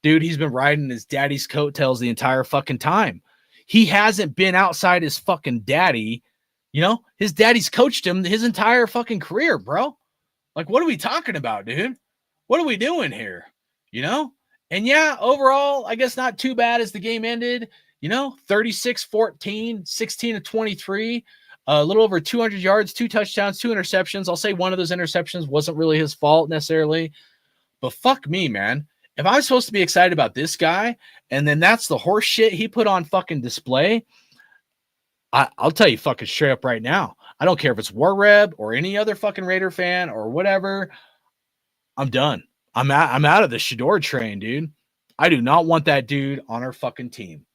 dude, he's been riding his daddy's coattails the entire fucking time. He hasn't been outside his fucking daddy. You know, his daddy's coached him his entire fucking career, bro. Like, what are we talking about, dude? What are we doing here? You know? And yeah, overall, I guess not too bad as the game ended. You know, 36-14, 16-23, a little over 200 yards, 2 touchdowns, 2 interceptions. I'll say one of those interceptions wasn't really his fault necessarily. But fuck me, man. If I'm supposed to be excited about this guy, and then that's the horse shit he put on fucking display, I'll tell you fucking straight up right now. I don't care if it's Warreb or any other fucking Raider fan or whatever. I'm done. I'm out of the Shador train, dude. I do not want that dude on our fucking team.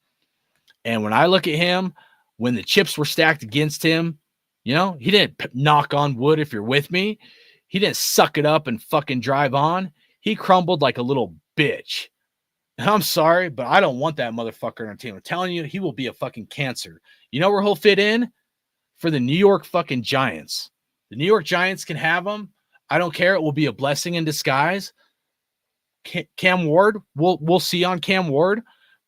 And when I look at him, when the chips were stacked against him, you know, he didn't knock on wood if you're with me. He didn't suck it up and fucking drive on. He crumbled like a little bitch. And I'm sorry, but I don't want that motherfucker on our team. I'm telling you, he will be a fucking cancer. You know where he'll fit in? For the New York fucking Giants. The New York Giants can have him. I don't care. It will be a blessing in disguise. Cam Ward, we'll see on Cam Ward.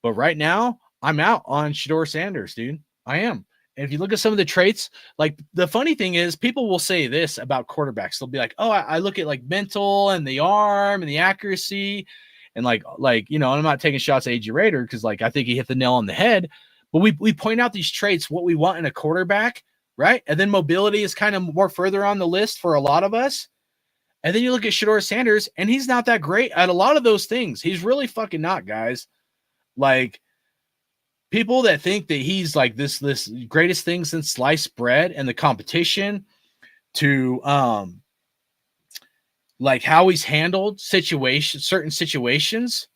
But right now, I'm out on Shador Sanders, dude. I am. And if you look at some of the traits, like the funny thing is people will say this about quarterbacks. They'll be like, oh, I look at like mental and the arm and the accuracy. And like, you know, I'm not taking shots at AJ Rader because like I think he hit the nail on the head. But we point out these traits, what we want in a quarterback, right? And then mobility is kind of more further on the list for a lot of us. And then you look at Shador Sanders, and he's not that great at a lot of those things. He's really fucking not, guys. Like, people that think that he's like this greatest thing since sliced bread and the competition to like how he's handled certain situations,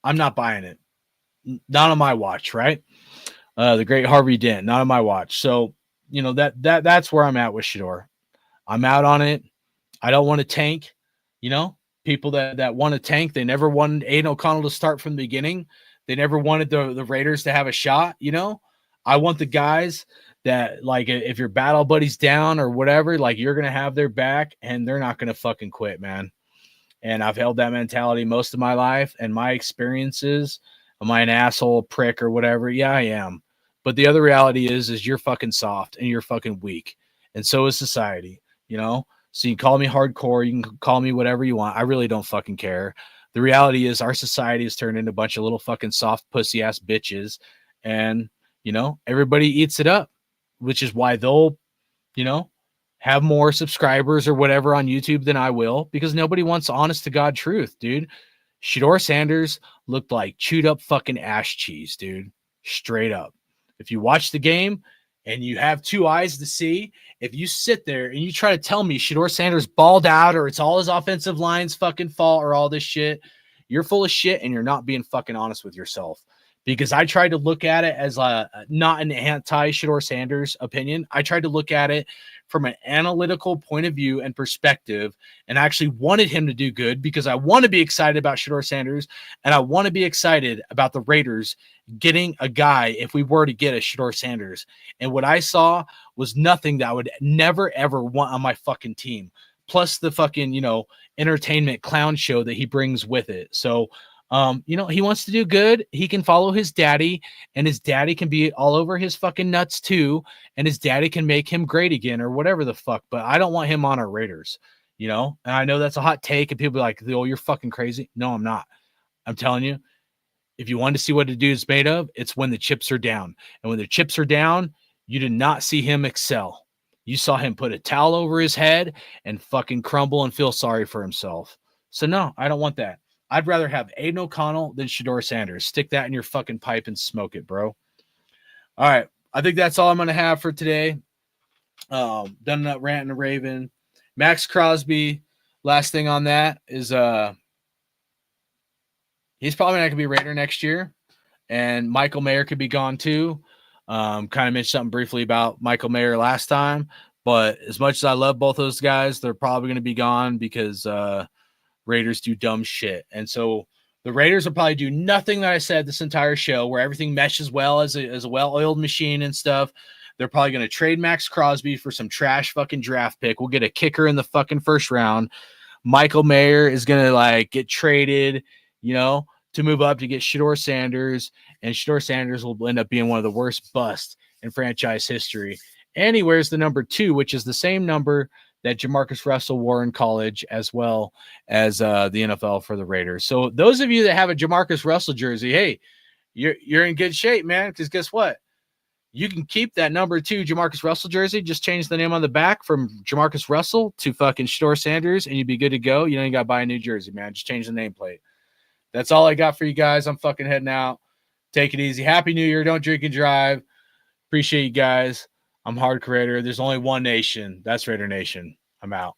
I'm not buying it. Not on my watch, right? The great Harvey Dent, not on my watch. So, you know, that's where I'm at with Shador. I'm out on it. I don't want to tank. You know, people that want to tank, they never wanted Aiden O'Connell to start from the beginning. They never wanted the Raiders to have a shot. You know, I want the guys that, like, if your battle buddy's down or whatever, like, you're going to have their back and they're not going to fucking quit, man. And I've held that mentality most of my life and my experiences. Am I an asshole, prick, or whatever? Yeah, I am. But the other reality is you're fucking soft and you're fucking weak. And so is society, you know? So you can call me hardcore. You can call me whatever you want. I really don't fucking care. The reality is our society has turned into a bunch of little fucking soft pussy ass bitches. And, you know, everybody eats it up, which is why they'll, you know, have more subscribers or whatever on YouTube than I will, because nobody wants honest to God truth, dude. Shador Sanders looked like chewed up fucking ash cheese, dude. Straight up. If you watch the game and you have 2 eyes to see, if you sit there and you try to tell me Shador Sanders balled out or it's all his offensive line's fucking fault or all this shit, you're full of shit and you're not being fucking honest with yourself. Because I tried to look at it as not an anti-Shador Sanders opinion. I tried to look at it from an analytical point of view and perspective, and I actually wanted him to do good because I want to be excited about Shador Sanders, and I want to be excited about the Raiders getting a guy if we were to get a Shador Sanders. And what I saw was nothing that I would never, ever want on my fucking team, plus the fucking, you know, entertainment clown show that he brings with it. So, you know, he wants to do good. He can follow his daddy, and his daddy can be all over his fucking nuts too. And his daddy can make him great again or whatever the fuck. But I don't want him on our Raiders, you know? And I know that's a hot take and people be like, oh, you're fucking crazy. No, I'm not. I'm telling you, if you want to see what the dude is made of, it's when the chips are down. And when the chips are down, you did not see him excel. You saw him put a towel over his head and fucking crumble and feel sorry for himself. So no, I don't want that. I'd rather have Aiden O'Connell than Shador Sanders. Stick that in your fucking pipe and smoke it, bro. All right. I think that's all I'm going to have for today. Done that rant and raving. Max Crosby. Last thing on that is he's probably not going to be Raider next year, and Michael Mayer could be gone too. Kind of mentioned something briefly about Michael Mayer last time, but as much as I love both those guys, they're probably going to be gone because Raiders do dumb shit. And so the Raiders will probably do nothing that I said this entire show, where everything meshes well as a well-oiled machine and stuff. They're probably going to trade Max Crosby for some trash fucking draft pick. We'll get a kicker in the fucking first round. Michael Mayer is going to like get traded, to move up to get Shedeur Sanders, and Shedeur Sanders will end up being one of the worst busts in franchise history. And he wears the number 2, which is the same number that Jamarcus Russell wore in college, as well as the NFL for the Raiders. So those of you that have a Jamarcus Russell jersey, hey, you're in good shape, man, because guess what? You can keep that number 2 Jamarcus Russell jersey, just change the name on the back from Jamarcus Russell to fucking Shedeur Sanders, and you'd be good to go. You don't got to buy a new jersey, man. Just change the nameplate. That's all I got for you guys. I'm fucking heading out. Take it easy. Happy New Year. Don't drink and drive. Appreciate you guys. I'm Hard Creator. There's only one nation. That's Raider Nation. I'm out.